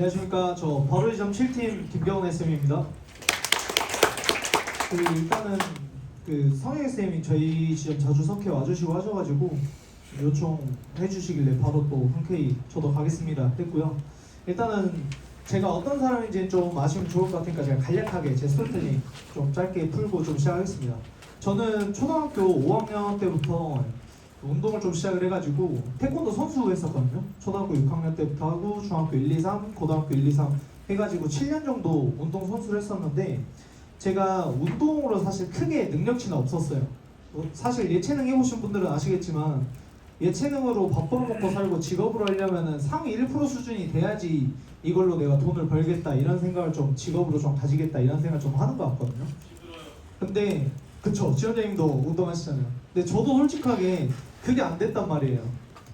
안녕하십니까. 저 바로이점 7팀 김경훈 SM입니다. 일단은 성혁 SM이 저희 지점 자주 석회 와주시고 하셔가지고 요청해 주시길래 바로 또 흔쾌히 저도 가겠습니다 했고요. 일단은 제가 어떤 사람인지 좀 아시면 좋을 것 같으니까 제가 간략하게 제 스토리텔링 좀 짧게 풀고 좀 시작하겠습니다. 저는 초등학교 5학년 때부터 운동을 좀 시작을 해가지고 태권도 선수 했었거든요. 초등학교 6학년 때부터 하고 중학교 1, 2, 3, 고등학교 1, 2, 3 해가지고 7년 정도 운동 선수를 했었는데 제가 운동으로 사실 크게 능력치는 없었어요. 사실 예체능 해보신 분들은 아시겠지만 예체능으로 밥 벌어먹고 살고 직업으로 하려면 상위 1% 수준이 돼야지 이걸로 내가 돈을 벌겠다 이런 생각을 좀 직업으로 좀 가지겠다 이런 생각을 좀 하는 것 같거든요. 근데 그쵸, 지원자님도 운동하시잖아요. 근데 저도 솔직하게 그게 안 됐단 말이에요.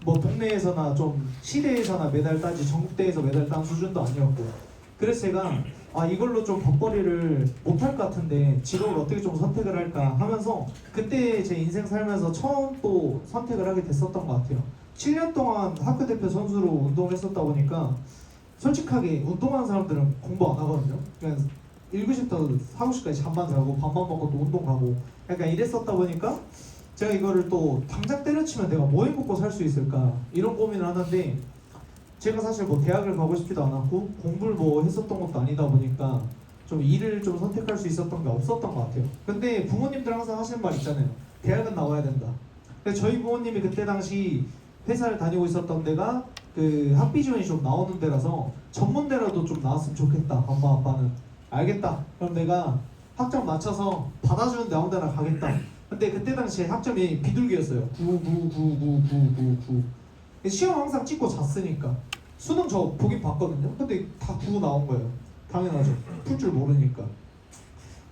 뭐 동네에서나 좀 시대에서나 메달 따지 전국대회에서 메달 딴 수준도 아니었고, 그래서 제가 이걸로 좀 밥벌이를 못할 것 같은데 직업을 어떻게 좀 선택을 할까 하면서 그때 제 인생 살면서 처음 또 선택을 하게 됐었던 것 같아요. 7년 동안 학교 대표 선수로 운동을 했었다 보니까 솔직하게 운동하는 사람들은 공부 안 하거든요. 그냥 1교시부터 4교시까지 잠만 자고 밥만 먹고 또 운동 가고 약간 이랬었다 보니까 제가 이거를 또 당장 때려치면 내가 뭐 해먹고 살 수 있을까 이런 고민을 하는데 제가 사실 뭐 대학을 가고 싶지도 않았고 공부를 뭐 했었던 것도 아니다 보니까 좀 일을 좀 선택할 수 있었던 게 없었던 것 같아요. 근데 부모님들 항상 하시는 말 있잖아요. 대학은 나와야 된다. 근데 저희 부모님이 그때 당시 회사를 다니고 있었던 데가 그 학비 지원이 좀 나오는 데라서 전문대라도 좀 나왔으면 좋겠다. 엄마 아빠는 알겠다. 그럼 내가 학점 맞춰서 받아주는 데 아무 데나 가겠다. 근데 그때 당시에 학점이 비둘기였어요. 9, 9, 9, 9, 9, 9, 9. 시험 항상 찍고 잤으니까 수능 저 보긴 봤거든요. 근데 다 9 나온 거예요. 당연하죠. 풀 줄 모르니까.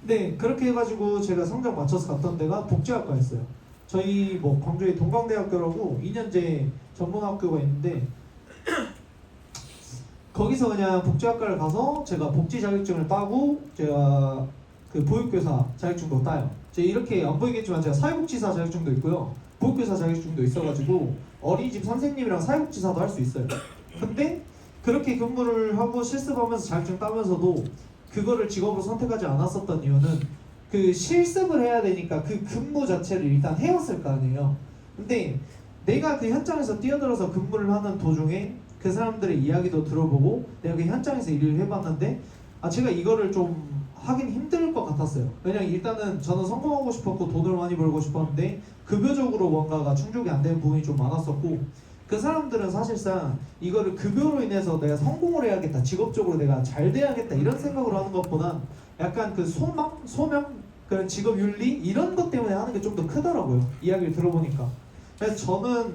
근데 그렇게 해가지고 제가 성적 맞춰서 갔던 데가 복지학과였어요. 저희 뭐 광주의 동광대학교라고 2년제 전문학교가 있는데 거기서 그냥 복지학과를 가서 제가 복지 자격증을 따고 제가 그 보육교사 자격증도 따요. 제가 이렇게 안 보이겠지만 제가 사회복지사 자격증도 있고요. 보육교사 자격증도 있어가지고 어린이집 선생님이랑 사회복지사도 할 수 있어요. 근데 그렇게 근무를 하고 실습하면서 자격증 따면서도 그거를 직업으로 선택하지 않았었던 이유는 그 실습을 해야 되니까 그 근무 자체를 일단 해왔을 거 아니에요. 근데 내가 그 현장에서 뛰어들어서 근무를 하는 도중에 그 사람들의 이야기도 들어보고 내가 그 현장에서 일을 해봤는데 제가 이거를 좀 하긴 힘들 것 같았어요. 왜냐면 일단은 저는 성공하고 싶었고 돈을 많이 벌고 싶었는데 급여적으로 뭔가가 충족이 안 되는 부분이 좀 많았었고 그 사람들은 사실상 이거를 급여로 인해서 내가 성공을 해야겠다, 직업적으로 내가 잘 돼야겠다 이런 생각으로 하는 것보다 약간 그 소망, 소명, 그런 직업 윤리 이런 것 때문에 하는 게 좀 더 크더라고요. 이야기를 들어보니까. 그래서 저는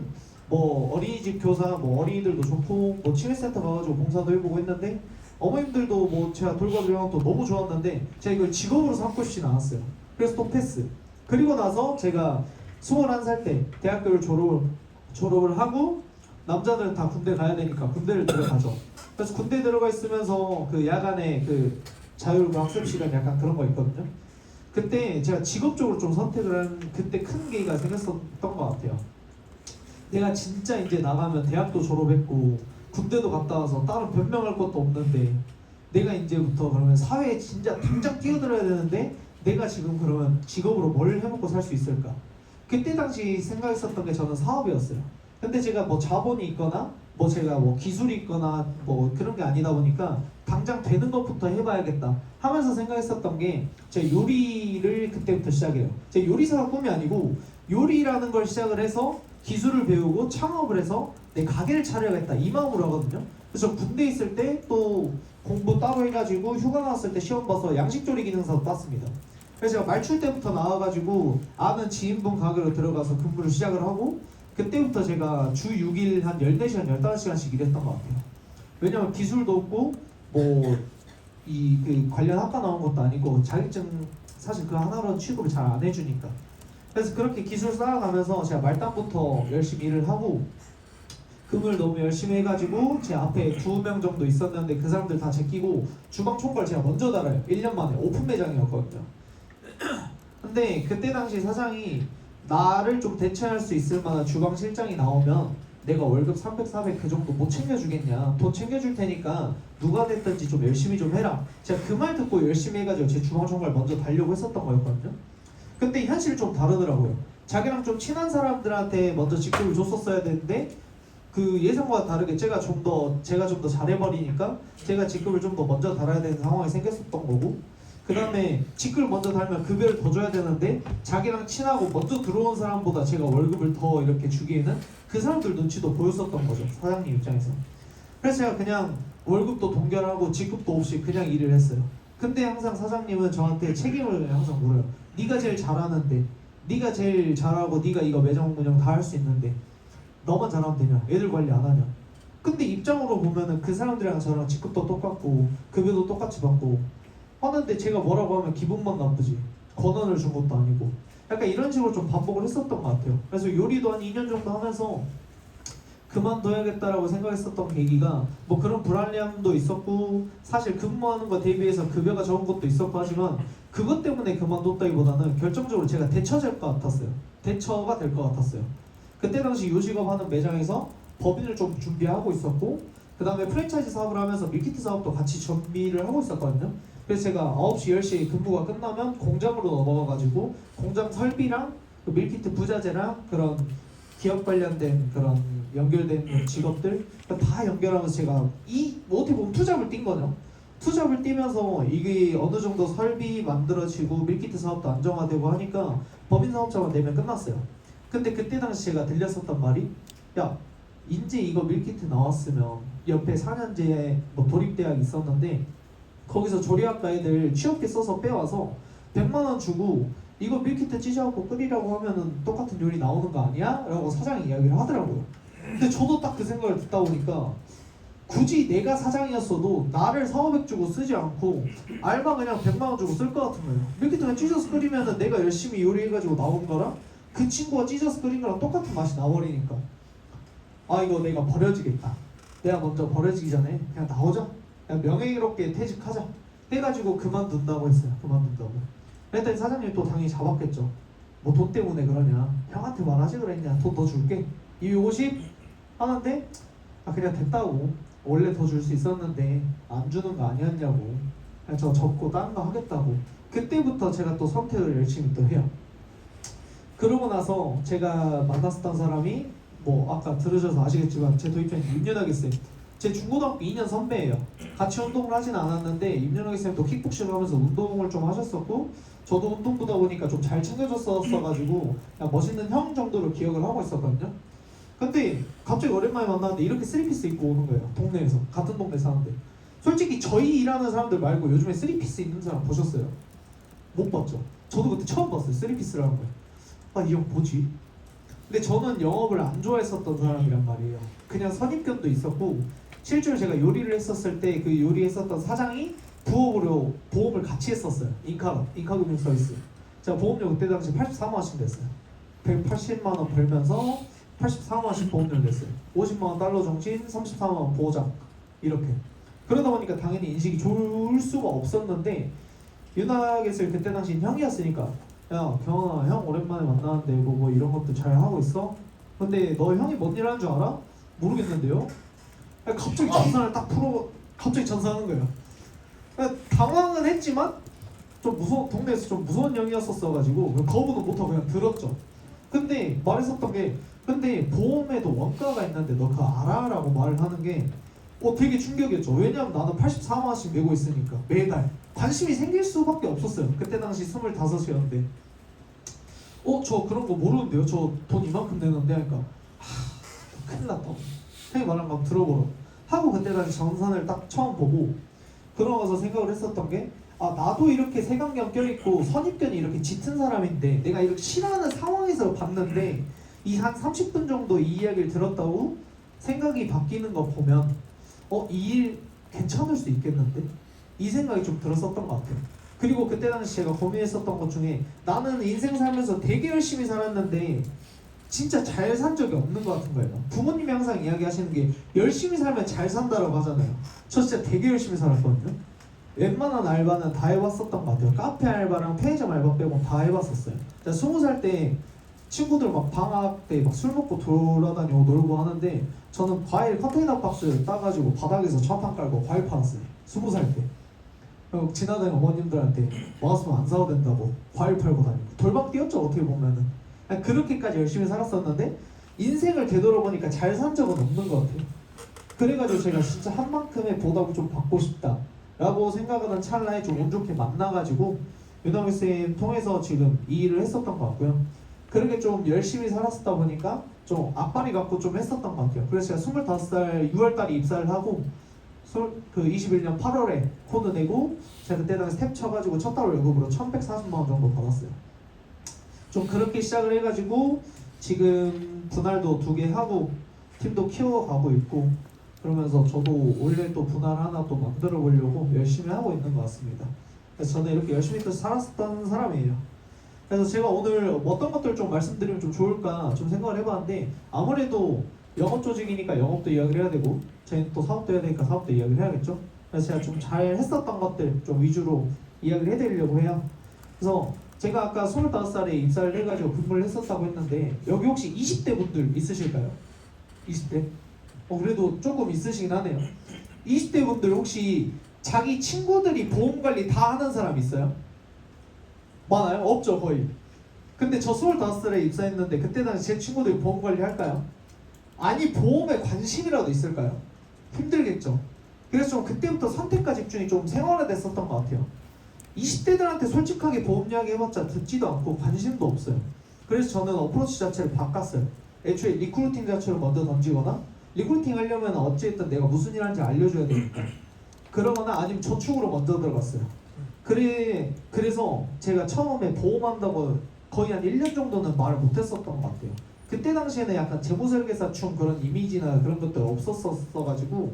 뭐 어린이집 교사, 뭐 어린이들도 좋고 뭐 치매센터 가가지고 봉사도 해보고 했는데 어머님들도 뭐 제가 돌봐드리는 것도 너무 좋았는데 제가 이걸 직업으로 삼고 싶진 않았어요. 그래서 또 패스. 그리고 나서 제가 21살 때 대학교를 졸업을 하고 남자들은 다 군대 가야 되니까 군대를 들어가죠. 그래서 군대 들어가 있으면서 그 야간에 그 자율과 학습 시간 약간 그런 거 있거든요. 그때 제가 직업적으로 좀 선택을 한 그때 큰 계기가 생겼었던 것 같아요. 내가 진짜 이제 나가면 대학도 졸업했고 군대도 갔다 와서 다른 변명할 것도 없는데 내가 이제부터 그러면 사회에 진짜 당장 뛰어들어야 되는데 내가 지금 그러면 직업으로 뭘 해먹고 살 수 있을까? 그때 당시 생각했었던 게 저는 사업이었어요. 근데 제가 뭐 자본이 있거나 뭐 제가 뭐 기술이 있거나 뭐 그런 게 아니다 보니까 당장 되는 것부터 해봐야겠다 하면서 생각했었던 게 제 요리를 그때부터 시작해요. 제 요리사가 꿈이 아니고 요리라는 걸 시작을 해서 기술을 배우고 창업을 해서 내 가게를 차려야겠다 이 마음으로 하거든요. 그래서 군대 있을 때 또 공부 따로 해가지고 휴가 나왔을 때 시험 봐서 양식조리 기능사도 땄습니다. 그래서 제가 말출 때부터 나와가지고 아는 지인분 가게로 들어가서 근무를 시작을 하고 그때부터 제가 주 6일 한 14시간, 15시간씩 일했던 것 같아요. 왜냐면 기술도 없고 뭐 이 그 관련 학과 나온 것도 아니고 자격증 사실 그 하나로 취급을 잘 안 해주니까 그래서 그렇게 기술 쌓아가면서 제가 말단부터 열심히 일을 하고 근무를 너무 열심히 해가지고 제 앞에 2명 정도 있었는데 그 사람들 다 제끼고 주방 총괄 제가 먼저 달아요. 1년 만에 오픈 매장이었거든요. 근데 그때 당시 사장이 나를 좀 대체할 수 있을 만한 주방 실장이 나오면 내가 월급 300, 400 그 정도 못 챙겨주겠냐. 돈 챙겨줄 테니까 누가 됐든지 좀 열심히 좀 해라. 제가 그 말 듣고 열심히 해가지고 제 주방총괄 먼저 달려고 했었던 거였거든요. 근데 현실이 좀 다르더라고요. 자기랑 좀 친한 사람들한테 먼저 직급을 줬었어야 되는데 그 예상과 다르게 제가 좀 더 잘해버리니까 제가 직급을 좀 더 먼저 달아야 되는 상황이 생겼었던 거고, 그 다음에 직급을 먼저 달면 급여를 더 줘야 되는데 자기랑 친하고 먼저 들어온 사람보다 제가 월급을 더 이렇게 주기에는 그 사람들 눈치도 보였었던 거죠, 사장님 입장에서. 그래서 제가 그냥 월급도 동결하고 직급도 없이 그냥 일을 했어요. 근데 항상 사장님은 저한테 책임을 항상 물어요. 네가 제일 잘하는데, 네가 제일 잘하고 네가 이거 매장 운영 다 할 수 있는데 너만 잘하면 되냐? 애들 관리 안 하냐? 근데 입장으로 보면은 그 사람들이랑 저랑 직급도 똑같고 급여도 똑같이 받고 하는데 제가 뭐라고 하면 기분만 나쁘지, 권한을 준 것도 아니고, 약간 이런 식으로 좀 반복을 했었던 것 같아요. 그래서 요리도 한 2년 정도 하면서 그만둬야겠다라고 생각했었던 계기가 뭐 그런 불안함도 있었고, 사실 근무하는 거 대비해서 급여가 적은 것도 있었고 하지만 그것 때문에 그만뒀다기보다는 결정적으로 제가 대처될 것 같았어요. 대처가 될 것 같았어요. 그때 당시 요식업 하는 매장에서 법인을 좀 준비하고 있었고, 그 다음에 프랜차이즈 사업을 하면서 밀키트 사업도 같이 준비를 하고 있었거든요. 그래서 제가 9시, 10시 근무가 끝나면 공장으로 넘어가가지고 공장 설비랑 그 밀키트 부자재랑 그런 기업 관련된 그런 연결된 직업들 다 연결하면서 제가 뭐 어떻게 보면 투잡을 뛴 거죠. 투잡을 뛰면서 이게 어느 정도 설비 만들어지고 밀키트 사업도 안정화되고 하니까 법인 사업자만 내면 끝났어요. 근데 그때 당시 제가 들렸었던 말이, 야 인제 이거 밀키트 나왔으면 옆에 4년제 뭐 도립대학 있었는데 거기서 조리학과 애들 취업계 써서 빼와서 100만 원 주고 이거 밀키트 찢어갖고 끓이라고 하면은 똑같은 요리 나오는 거 아니야? 라고 사장이 이야기를 하더라고요. 근데 저도 딱 그 생각을 듣다 보니까 굳이 내가 사장이었어도 나를 4,500 주고 쓰지 않고 알바 그냥 100만 원 주고 쓸 것 같은 거예요. 밀키트 그냥 찢어서 끓이면은 내가 열심히 요리해가지고 나온 거랑 그 친구가 찢어서 끓인 거랑 똑같은 맛이 나버리니까, 아 이거 내가 버려지겠다. 내가 먼저 버려지기 전에 그냥 나오자. 그냥 명예롭게 퇴직하자 해가지고 그만둔다고 했어요. 그만둔다고. 그랬더니 사장님이 또 당연히 잡았겠죠. 뭐 돈 때문에 그러냐, 형한테 말하지 그랬냐, 돈 더 줄게 250 하는데, 아 그냥 됐다고, 원래 더 줄 수 있었는데 안 주는 거 아니었냐고, 그냥 저 접고 다른 거 하겠다고. 그때부터 제가 또 선택을 열심히 또 해요. 그러고 나서 제가 만났었던 사람이 뭐 아까 들으셔서 아시겠지만 제 도입장이 임윤학이 쌤, 제 중고등학교 2년 선배예요. 같이 운동을 하진 않았는데 임윤학이 쌤도 킥복싱을 하면서 운동을 좀 하셨었고 저도 운동부다 보니까 좀 잘 챙겨줬었어가지고 그냥 멋있는 형 정도로 기억을 하고 있었거든요. 근데 갑자기 오랜만에 만났는데 이렇게 쓰리피스 입고 오는 거예요. 동네에서, 같은 동네 사는데. 솔직히 저희 일하는 사람들 말고 요즘에 쓰리피스 입는 사람 보셨어요? 못 봤죠? 저도 그때 처음 봤어요, 쓰리피스라는 걸. 아 이 형 뭐지? 근데 저는 영업을 안 좋아했었던 사람이란 말이에요. 그냥 선입견도 있었고, 실제로 제가 요리를 했었을 때 그 요리했었던 사장이 부업으로 보험을 같이 했었어요. 인카금융 서비스. 제가 보험료 그때 당시 84만 원씩 냈어요. 180만 원 벌면서 84만 원씩 보험료를 냈어요. 50만 원 달러 정신, 34만 원 보장, 이렇게. 그러다 보니까 당연히 인식이 좋을 수가 없었는데, 윤학에서 그때 당시 형이었으니까, 야 경원아, 형 오랜만에 만나는데 뭐 이런 것도 잘 하고 있어? 근데 너 형이 뭔 일 하는 줄 알아? 모르겠는데요? 갑자기 전산을 딱 풀어, 갑자기 전산하는 거예요. 당황은 했지만 좀 동네에서 좀 무서운 형이었었어가지고 거부는 못하고 그냥 들었죠. 근데 말했었던 게, 근데 보험에도 원가가 있는데 너 그거 알아? 라고 말을 하는 게 되게 충격이었죠. 왜냐면 나는 84만 원씩 내고 있으니까 매달 관심이 생길 수밖에 없었어요. 그때 당시 25이었는데 저 그런 거 모르는데요? 저 돈 이만큼 내는데 하니까 큰일 났다. 형이 말한 거 들어보러 하고 그때 당시 전산을 딱 처음 보고 그러고서 생각을 했었던 게, 아 나도 이렇게 색안경 껴있고 선입견이 이렇게 짙은 사람인데 내가 이렇게 싫어하는 상황에서 봤는데 이 한 30분 정도 이 이야기를 들었다고 생각이 바뀌는 거 보면 이 일 괜찮을 수 있겠는데? 이 생각이 좀 들었었던 것 같아요. 그리고 그때 당시 제가 고민했었던 것 중에, 나는 인생 살면서 되게 열심히 살았는데 진짜 잘 산 적이 없는 것 같은 거예요. 부모님이 항상 이야기하시는 게 열심히 살면 잘 산다라고 하잖아요. 저 진짜 되게 열심히 살았거든요. 웬만한 알바는 다 해봤었던 것 같아요. 카페 알바랑 편의점 알바 빼고 다 해봤었어요. 제가 20살 때 친구들 막 방학 때 막 술 먹고 돌아다니고 놀고 하는데 저는 과일 컨테이너 박스 따가지고 바닥에서 좌판 깔고 과일 팔았어요. 20살 때. 그리고 지나다니는 어머님들한테 와서 안 사도 된다고 과일 팔고 다니고 돌박 뛰었죠 어떻게 보면은. 아니, 그렇게까지 열심히 살았었는데 인생을 되돌아보니까 잘 산 적은 없는 것 같아요. 그래가지고 제가 진짜 한 만큼의 보답을 좀 받고 싶다라고 생각하는 찰나에 좀 운 좋게 만나가지고 윤학규 쌤 통해서 지금 이 일을 했었던 것 같고요. 그렇게 좀 열심히 살았다 보니까 좀 앞발이 갖고 좀 했었던 것 같아요. 그래서 제가 25살 6월달에 입사를 하고 그 21년 8월에 코드 내고 제가 그때 당시 스텝 쳐가지고 첫 달 월급으로 1,140만 원 정도 받았어요. 좀 그렇게 시작을 해가지고 지금 분할도 2개 하고 팀도 키워가고 있고 그러면서 저도 올해 또 분할 하나 또 만들어 보려고 열심히 하고 있는 것 같습니다. 그래서 저는 이렇게 열심히 또 살았던 사람이에요. 그래서 제가 오늘 어떤 것들 좀 말씀드리면 좀 좋을까 좀 생각을 해봤는데 아무래도 영업 조직이니까 영업도 이야기를 해야 되고 저희는 또 사업도 해야 되니까 사업도 이야기를 해야겠죠. 그래서 제가 좀 잘 했었던 것들 좀 위주로 이야기를 해드리려고 해요. 그래서 제가 아까 25살에 입사를 해가지고 근무를 했었다고 했는데 여기 혹시 20대 분들 있으실까요? 20대? 그래도 조금 있으시긴 하네요. 20대 분들 혹시 자기 친구들이 보험관리 다 하는 사람 있어요? 많아요? 없죠 거의. 근데 저 25살에 입사했는데 그때 당시 제 친구들이 보험관리 할까요? 아니 보험에 관심이라도 있을까요? 힘들겠죠. 그래서 좀 그때부터 선택과 집중이 좀 생활화됐었던 것 같아요. 20대들한테 솔직하게 보험 이야기 해봤자 듣지도 않고 관심도 없어요. 그래서 저는 어프로치 자체를 바꿨어요. 애초에 리크루팅 자체로 먼저 던지거나 리크루팅 하려면 어찌됐든 내가 무슨 일 하는지 알려줘야 되니까 그러거나 아니면 저축으로 먼저 들어갔어요. 그래서 제가 처음에 보험한다고 거의 한 1년 정도는 말을 못했었던 것 같아요. 그때 당시에는 약간 재무설계사충 그런 이미지나 그런 것들 없었어가지고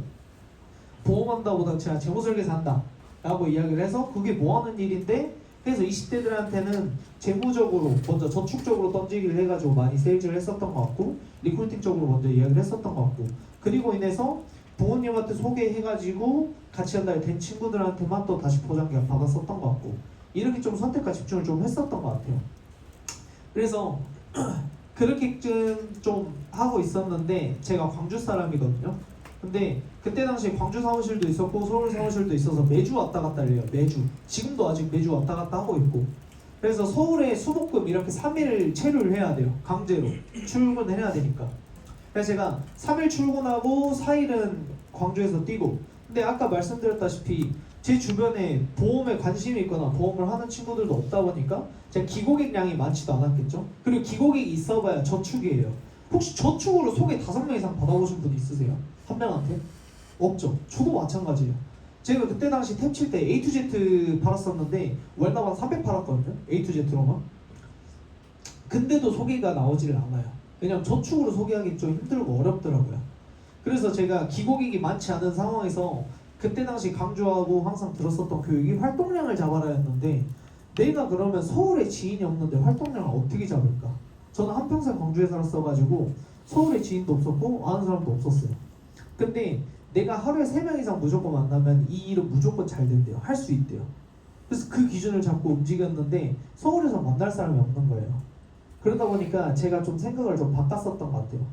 보험한다보다 제가 재무설계사 한다 라고 이야기를 해서 그게 뭐하는 일인데 그래서 20대들한테는 재무적으로 먼저 저축적으로 던지기를 해가지고 많이 세일즈를 했었던 것 같고 리크루팅 쪽으로 먼저 이야기를 했었던 것 같고 그리고 인해서 부모님한테 소개해가지고 같이 한다에 된 친구들한테만 또 다시 포장계약 받았었던 것 같고 이렇게 좀 선택과 집중을 좀 했었던 것 같아요. 그래서 그렇게 좀 하고 있었는데 제가 광주 사람이거든요. 근데 그때 당시 광주 사무실도 있었고 서울 사무실도 있어서 매주 왔다 갔다 해요. 매주. 지금도 아직 매주 왔다 갔다 하고 있고. 그래서 서울에 수목금 이렇게 3일 체류를 해야 돼요. 강제로 출근을 해야 되니까. 그래서 제가 3일 출근하고 4일은 광주에서 뛰고 근데 아까 말씀드렸다시피 제 주변에 보험에 관심이 있거나 보험을 하는 친구들도 없다 보니까 제가 기고객량이 많지도 않았겠죠. 그리고 기고객이 있어봐야 저축이에요. 혹시 저축으로 소개 5명 이상 받아보신 분 있으세요? 한 명한테? 없죠. 저도 마찬가지예요. 제가 그때 당시 탭 칠 때 A to Z 팔았었는데 월당 한 300 팔았거든요. A to Z로만. 근데도 소개가 나오지를 않아요. 왜냐면 저축으로 소개하기 좀 힘들고 어렵더라고요. 그래서 제가 기고객이 많지 않은 상황에서 그때 당시 강조하고 항상 들었었던 교육이 활동량을 잡아라였는데 내가 그러면 서울에 지인이 없는데 활동량을 어떻게 잡을까? 저는 한평생 광주에 살았어가지고 서울에 지인도 없었고 아는 사람도 없었어요. 근데 내가 하루에 3명 이상 무조건 만나면 이 일은 무조건 잘 된대요. 할 수 있대요. 그래서 그 기준을 잡고 움직였는데 서울에서 만날 사람이 없는 거예요. 그러다 보니까 제가 좀 생각을 좀 바꿨었던 것 같아요.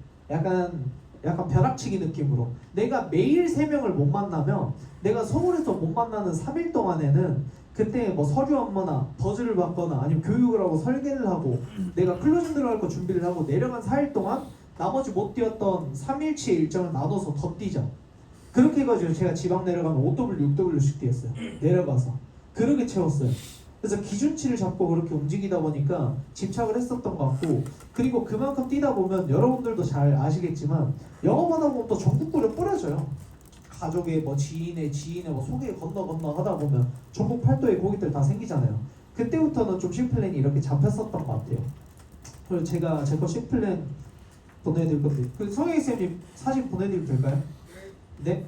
약간 벼락치기 느낌으로 내가 매일 3명을 못 만나면 내가 서울에서 못 만나는 3일 동안에는 그때 뭐 서류 업무나 버즈를 받거나 아니면 교육을 하고 설계를 하고 내가 클로징 들어갈 거 준비를 하고 내려간 4일 동안 나머지 못 뛰었던 3일치 일정을 나눠서 더 뛰자. 그렇게 해가지고 제가 지방 내려가면 5W, 6W씩 뛰었어요. 내려가서 그렇게 채웠어요. 그래서 기준치를 잡고 그렇게 움직이다 보니까 집착을 했었던 것 같고 그리고 그만큼 뛰다 보면 여러분들도 잘 아시겠지만 영업하다 보면 또 전국구를 뿌려져요. 가족의 뭐 지인의 뭐 소개 건너 하다 보면 전국 팔도에 고객들 다 생기잖아요. 그때부터는 좀 C플랜이 이렇게 잡혔었던 것 같아요. 그래서 제가 제 거 C플랜 보내드릴 건데 그 성혜희 쌤님 사진 보내드리면 될까요? 네?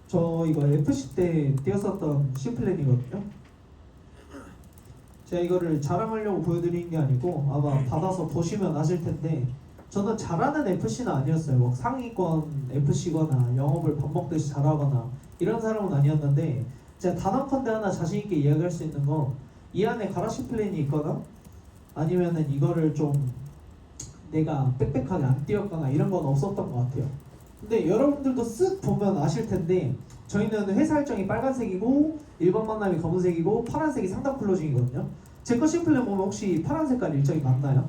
저 이거 FC 때 뛰었었던 C플랜이거든요. 제가 이거를 자랑하려고 보여드리는 게 아니고 아마 받아서 보시면 아실 텐데 저는 잘하는 FC는 아니었어요. 뭐 상위권 FC거나 영업을 밥 먹듯이 잘하거나 이런 사람은 아니었는데 제가 단언컨대 하나 자신 있게 이야기할 수 있는 건 이 안에 가라시 플랜이 있거나 아니면은 이거를 좀 내가 빽빽하게 안 띄웠거나 이런 건 없었던 것 같아요. 근데 여러분들도 쓱 보면 아실 텐데 저희는 회사 일정이 빨간색이고 일반 만남이 검은색이고 파란색이 상담 클로징이거든요. 제 거 심플랜 보면 혹시 파란 색깔 일정이 맞나요?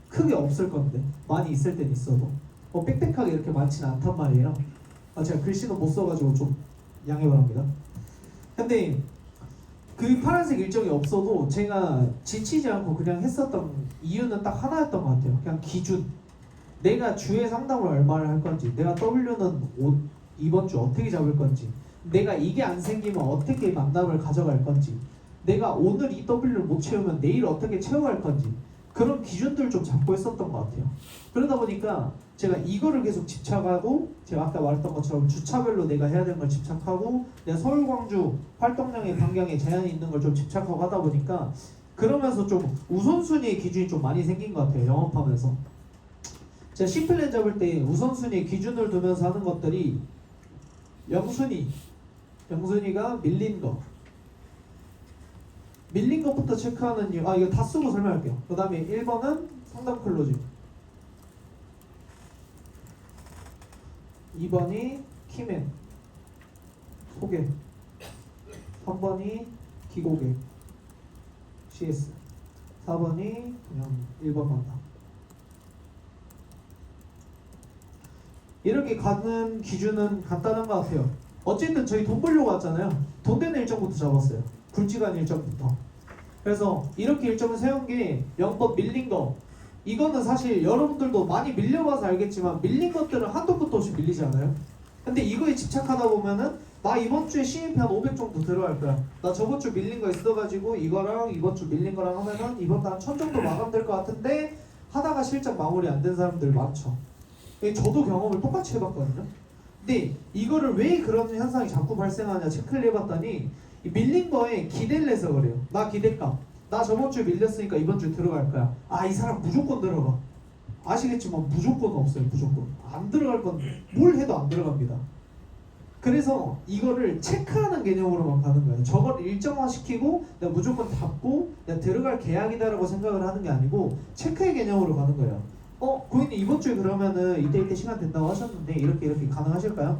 크게 없을 건데 많이 있을 땐 있어도 빽빽하게 이렇게 많지는 않단 말이에요. 제가 글씨는 못 써가지고 좀 양해 바랍니다. 근데 그 파란색 일정이 없어도 제가 지치지 않고 그냥 했었던 이유는 딱 하나였던 것 같아요. 그냥 기준. 내가 주에 상담을 얼마를 할 건지, 내가 W는 이번 주 어떻게 잡을 건지, 내가 이게 안 생기면 어떻게 만남을 가져갈 건지, 내가 오늘 이 W를 못 채우면 내일 어떻게 채워갈 건지 그런 기준들을 좀 잡고 했었던 것 같아요. 그러다 보니까 제가 이거를 계속 집착하고 제가 아까 말했던 것처럼 주차별로 내가 해야 되는 걸 집착하고 내가 서울 광주 활동량의 반경에 제한이 있는 걸 좀 집착하고 하다 보니까 그러면서 좀 우선순위의 기준이 좀 많이 생긴 것 같아요. 영업하면서 제가 C플랜 잡을 때 우선순위의 기준을 두면서 하는 것들이 영순위가 밀린 것부터 체크하는 이유. 이거 다 쓰고 설명할게요. 그 다음에 1번은 상담 클로징, 2번이 키맨 소개, 3번이 기고객 CS, 4번이 그냥 1번 만남. 이렇게 가는 기준은 간단한 것 같아요. 어쨌든 저희 돈 벌려고 왔잖아요. 돈 되는 일정부터 잡았어요. 굵직한 일정부터. 그래서 이렇게 일정을 세운 게 영법 밀린 거, 이거는 사실 여러분들도 많이 밀려봐서 알겠지만 밀린 것들은 한도 끝도 없이 밀리지 않아요? 근데 이거에 집착하다 보면은 나 이번 주에 시입이 한 500 정도 들어갈 거야. 나 저번 주 밀린 거 있어가지고 이거랑 이번 주 밀린 거랑 하면은 이번 달 한 1000 정도 마감될 것 같은데 하다가 실적 마무리 안 된 사람들 많죠. 저도 경험을 똑같이 해봤거든요. 근데 이거를 왜 그런 현상이 자꾸 발생하냐 체크를 해봤더니 이 밀린 거에 기대를 해서 그래요. 나 기대감. 나 저번 주에 밀렸으니까 이번 주에 들어갈 거야. 이 사람 무조건 들어가. 아시겠지만 무조건 없어요. 무조건. 안 들어갈 건 뭘 해도 안 들어갑니다. 그래서 이거를 체크하는 개념으로만 가는 거예요. 저걸 일정화시키고 내가 무조건 잡고 내가 들어갈 계약이다라고 생각을 하는 게 아니고 체크의 개념으로 가는 거예요. 고객님 이번 주에 그러면은 이때 시간 된다고 하셨는데 이렇게 가능하실까요?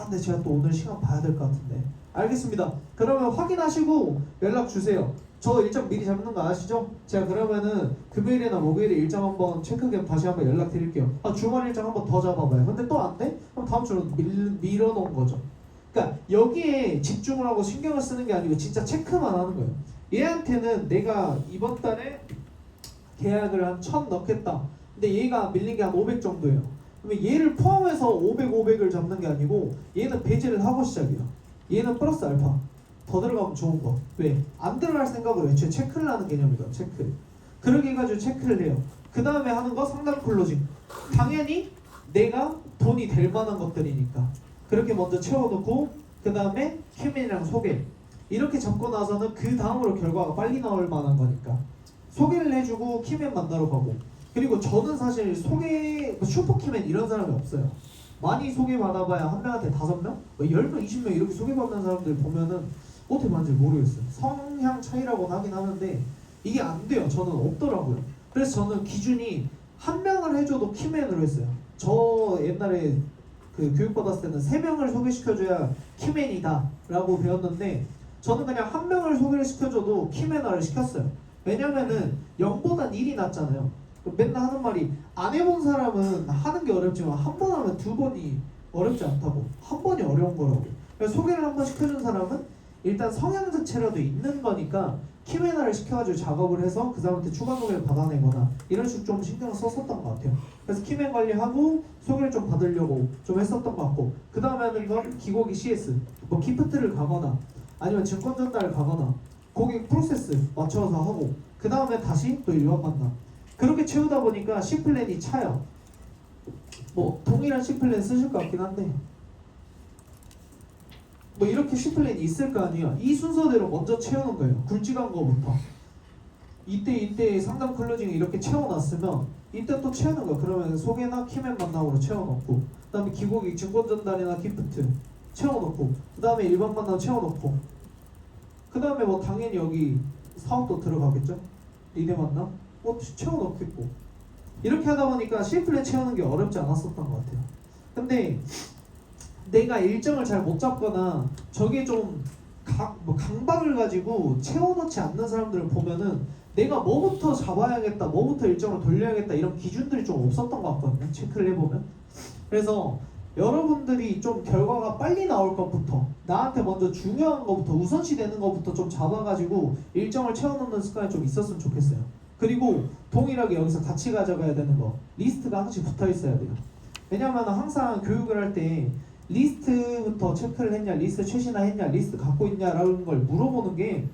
근데 제가 또 오늘 시간 봐야 될 것 같은데. 알겠습니다. 그러면 확인하시고 연락 주세요. 저 일정 미리 잡는 거 아시죠? 제가 그러면은 금요일이나 목요일에 일정 한번 체크 겸 다시 한번 연락 드릴게요. 주말 일정 한번 더 잡아봐요. 근데 또 안 돼? 그럼 다음 주로 밀어놓은 거죠. 그러니까 여기에 집중을 하고 신경을 쓰는 게 아니고 진짜 체크만 하는 거예요. 얘한테는 내가 이번 달에 계약을 한 1000 넣겠다. 근데 얘가 밀린 게 한 500 정도예요. 그러면 얘를 포함해서 500을 잡는 게 아니고 얘는 배제를 하고 시작이에요. 얘는 플러스 알파. 더 들어가면 좋은 거. 왜? 안 들어갈 생각으로 애초에 체크를 하는 개념이거든. 체크. 그렇게 해가지고 체크를 해요. 그 다음에 하는 거 상담 클로징. 당연히 내가 돈이 될 만한 것들이니까 그렇게 먼저 채워놓고 그 다음에 키맨이랑 소개. 이렇게 잡고 나서는 그 다음으로 결과가 빨리 나올 만한 거니까 소개를 해주고 키맨 만나러 가고. 그리고 저는 사실 슈퍼키맨 이런 사람이 없어요. 많이 소개받아봐야 한 명한테 5명? 10명, 20명 이렇게 소개받는 사람들 보면은 어떻게 만는지 모르겠어요. 성향 차이라고는 하긴 하는데 이게 안 돼요. 저는 없더라고요. 그래서 저는 기준이 한 명을 해줘도 키맨으로 했어요. 저 옛날에 그 교육받았을 때는 3명을 소개시켜줘야 키맨이다 라고 배웠는데 저는 그냥 한 명을 소개를 시켜줘도 키맨화를 시켰어요. 왜냐면은 0보단 1이 낫잖아요. 맨날 하는 말이 안 해본 사람은 하는 게 어렵지만 한 번 하면 2번이 어렵지 않다고. 한 번이 어려운 거라고. 그래서 소개를 한 번 시켜준 사람은 일단 성향 자체라도 있는 거니까 키맨화를 시켜가지고 작업을 해서 그 사람한테 추가 소개를 받아내거나 이런 식으로 좀 신경을 썼었던 것 같아요. 그래서 키맨 관리하고 소개를 좀 받으려고 좀 했었던 것 같고 그 다음에 하는 건 기고기 CS 뭐 기프트를 가거나 아니면 증권 전달을 가거나 고객 프로세스 맞춰서 하고 그 다음에 다시 또 일반 만남. 그렇게 채우다 보니까 C플랜이 차요. 뭐 동일한 C플랜 쓰실 것 같긴 한데 뭐 이렇게 C플랜이 있을 거 아니에요. 이 순서대로 먼저 채우는 거예요. 굵직한 거부터. 이때 상담 클로징을 이렇게 채워놨으면 이때 또 채우는 거야. 그러면 소개나 키맨 만남으로 채워놓고, 그 다음에 기고객 증권 전달이나 기프트 채워놓고, 그 다음에 일반 만남 채워놓고, 그 다음에 뭐 당연히 여기 사업도 들어가겠죠. 리대 만남 뭐 채워놓겠고, 이렇게 하다 보니까 C플랜 채우는 게 어렵지 않았었던 것 같아요. 근데 내가 일정을 잘 못 잡거나 저게 좀 강박을 가지고 채워놓지 않는 사람들을 보면은 내가 뭐부터 잡아야겠다, 뭐부터 일정을 돌려야겠다 이런 기준들이 좀 없었던 것 같거든요. 체크를 해보면. 그래서 여러분들이 좀 결과가 빨리 나올 것부터, 나한테 먼저 중요한 것부터, 우선시 되는 것부터 좀 잡아가지고 일정을 채워놓는 습관이 좀 있었으면 좋겠어요. 그리고 동일하게 여기서 같이 가져가야 되는 거, 리스트가 하나씩 붙어 있어야 돼요. 왜냐면 항상 교육을 할 때 리스트부터 체크를 했냐, 리스트 최신화했냐, 리스트 갖고 있냐라는 걸 물어보는 게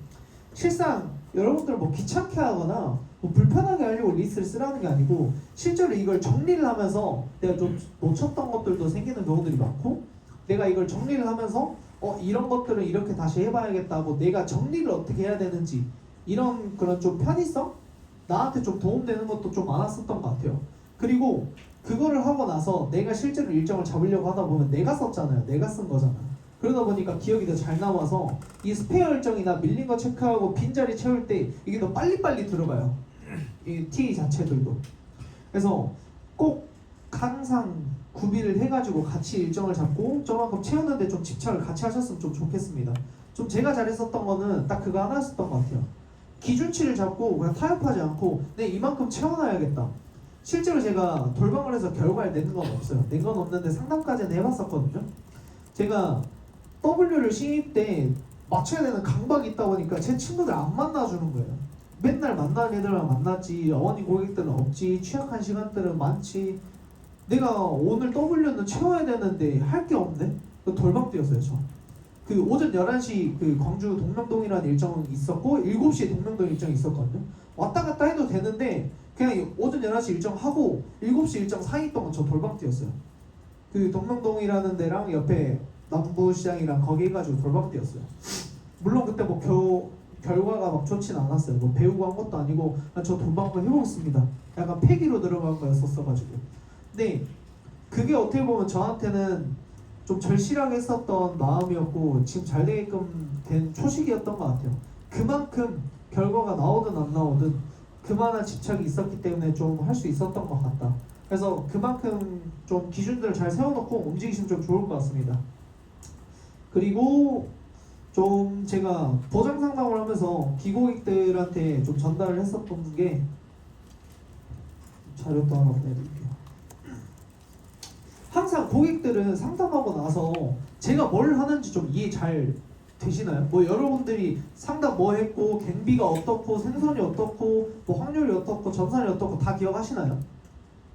실상 여러분들 뭐 귀찮게 하거나 뭐 불편하게 하려고 리스트를 쓰라는 게 아니고, 실제로 이걸 정리를 하면서 내가 좀 놓쳤던 것들도 생기는 경우들이 많고, 내가 이걸 정리를 하면서 이런 것들은 이렇게 다시 해봐야겠다고, 내가 정리를 어떻게 해야 되는지 이런 그런 좀 편의성? 나한테 좀 도움되는 것도 좀 많았었던 것 같아요. 그리고 그거를 하고 나서 내가 실제로 일정을 잡으려고 하다 보면 내가 썼잖아요. 내가 쓴 거잖아요. 그러다 보니까 기억이 더 잘 남아서 이 스페어 일정이나 밀린 거 체크하고 빈자리 채울 때 이게 더 빨리빨리 들어가요. 이 티 자체들도. 그래서 꼭 항상 구비를 해가지고 같이 일정을 잡고 저만큼 채우는데 좀 집착을 같이 하셨으면 좀 좋겠습니다. 좀 제가 잘했었던 거는 딱 그거 하나였었던 것 같아요. 기준치를 잡고 그냥 타협하지 않고 내 이만큼 채워놔야겠다. 실제로 제가 돌방을 해서 결과를 내는 건 없어요. 낸 건 없는데 상담까지는 해봤었거든요. 제가 W를 신입 때 맞춰야 되는 강박이 있다 보니까 제 친구들 안 만나주는 거예요. 맨날 만나는 애들만 만났지, 어머니 고객들은 없지, 취약한 시간들은 많지. 내가 오늘 W는 채워야 되는데 할 게 없네? 돌방 뛰었어요, 저. 그 오전 11시 그 광주 동명동이라는 일정이 있었고 7시에 동명동 일정이 있었거든요. 왔다 갔다 해도 되는데 그냥 오전 11시 일정 하고 7시 일정 사이 동안 저 돌방 뛰었어요. 그 동명동이라는 데랑 옆에 남부시장이랑 거기 해가지고 돌방 뛰었어요. 물론 그때 뭐 결과가 막 좋진 않았어요. 뭐 배우고 한 것도 아니고 저 돌방 한번 해보겠습니다. 약간 패기로 들어간 거였었어가지고. 근데 그게 어떻게 보면 저한테는 좀 절실하게 했었던 마음이었고 지금 잘 되게끔 된 초식이었던 것 같아요. 그만큼 결과가 나오든 안 나오든 그만한 집착이 있었기 때문에 좀 할 수 있었던 것 같다. 그래서 그만큼 좀 기준들을 잘 세워놓고 움직이시면 좀 좋을 것 같습니다. 그리고 좀 제가 보장 상담을 하면서 기고객들한테 좀 전달을 했었던 게, 자료도 하나 보내드릴게요. 항상 고객들은 상담하고 나서 제가 뭘 하는지 좀 이해 잘 되시나요? 뭐 여러분들이 상담 뭐 했고, 갱비가 어떻고, 생선이 어떻고, 뭐 확률이 어떻고, 전산이 어떻고 다 기억하시나요?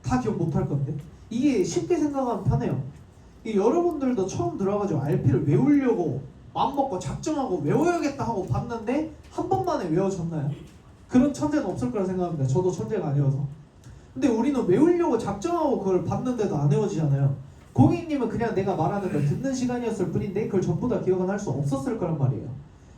다 기억 못할 건데 이게 쉽게 생각하면 편해요. 여러분들도 처음 들어가지고 RP를 외우려고 마음먹고 작정하고 외워야겠다 하고 봤는데 한 번만에 외워졌나요? 그런 천재는 없을 거라 생각합니다. 저도 천재가 아니어서. 근데 우리는 외우려고 작정하고 그걸 봤는데도 안 외워지잖아요. 고객님은 그냥 내가 말하는 걸 듣는 시간이었을 뿐인데 그걸 전부 다 기억은 할 수 없었을 거란 말이에요.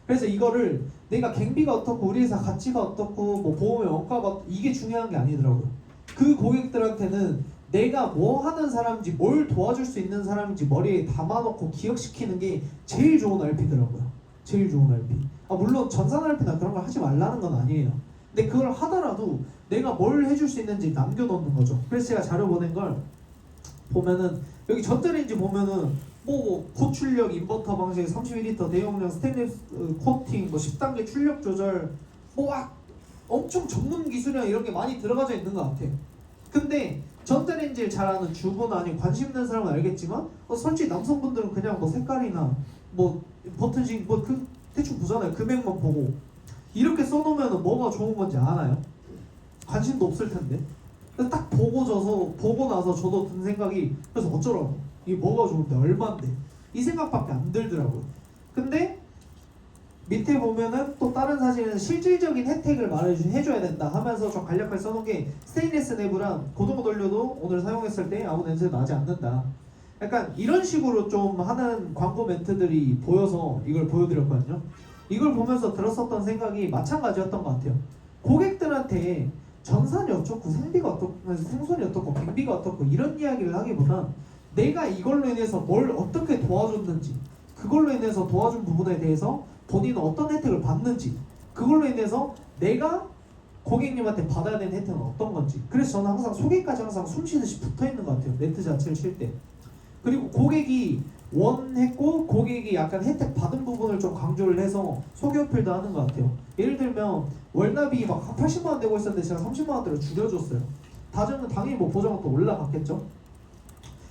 그래서 이거를 내가 갱비가 어떻고 우리 회사 가치가 어떻고 뭐 보험의 원가가 이게 중요한 게 아니더라고요. 그 고객들한테는 내가 뭐 하는 사람인지, 뭘 도와줄 수 있는 사람인지 머리에 담아놓고 기억시키는 게 제일 좋은 RP더라고요. 제일 좋은 RP. 물론 전산 RP나 그런 걸 하지 말라는 건 아니에요. 근데 그걸 하더라도 내가 뭘 해줄 수 있는지 남겨놓는 거죠. 그래서 제가 자료 보낸 걸 보면은 여기 전자레인지 보면은 뭐 고출력 인버터 방식 31리터 대용량 스테인리스 코팅 뭐 10단계 출력 조절 뭐 막 엄청 전문 기술이나 이런 게 많이 들어가져 있는 것 같아. 근데 전자레인지를 잘 아는 주부나 아니면 관심 있는 사람은 알겠지만 솔직히 남성분들은 그냥 뭐 색깔이나 뭐 버튼식 뭐 그 대충 보잖아요. 금액만 보고 이렇게 써놓으면 뭐가 좋은 건지 아나요? 관심도 없을 텐데. 딱 보고 나서 저도 든 생각이, 그래서 어쩌라고, 이게 뭐가 좋은데 얼마인데 이 생각밖에 안 들더라고요. 근데 밑에 보면은 또 다른 사실은 실질적인 혜택을 해줘야 된다 하면서 좀 간략하게 써놓은 게 스테인리스 내부랑 고등어 돌려도 오늘 사용했을 때 아무 냄새 나지 않는다. 약간 이런 식으로 좀 하는 광고 멘트들이 보여서 이걸 보여드렸거든요. 이걸 보면서 들었었던 생각이 마찬가지였던 것 같아요. 고객들한테 전산이 어떻고 생비가 어떻고 생선이 어떻고 갱비가 어떻고 이런 이야기를 하기보다 내가 이걸로 인해서 뭘 어떻게 도와줬는지, 그걸로 인해서 도와준 부분에 대해서 본인은 어떤 혜택을 받는지, 그걸로 인해서 내가 고객님한테 받아야 되는 혜택은 어떤 건지. 그래서 저는 항상 소개까지 항상 숨쉬듯이 붙어 있는 것 같아요, 멘트 자체를 칠 때. 그리고 고객이 원했고 고객이 약간 혜택 받은 부분을 좀 강조를 해서 소개 어필도 하는 것 같아요. 예를 들면 월납이 막 80만 원 내고 있었는데 제가 30만 원대로 줄여줬어요. 다음은 당연히 뭐 보장은 또 올라갔겠죠.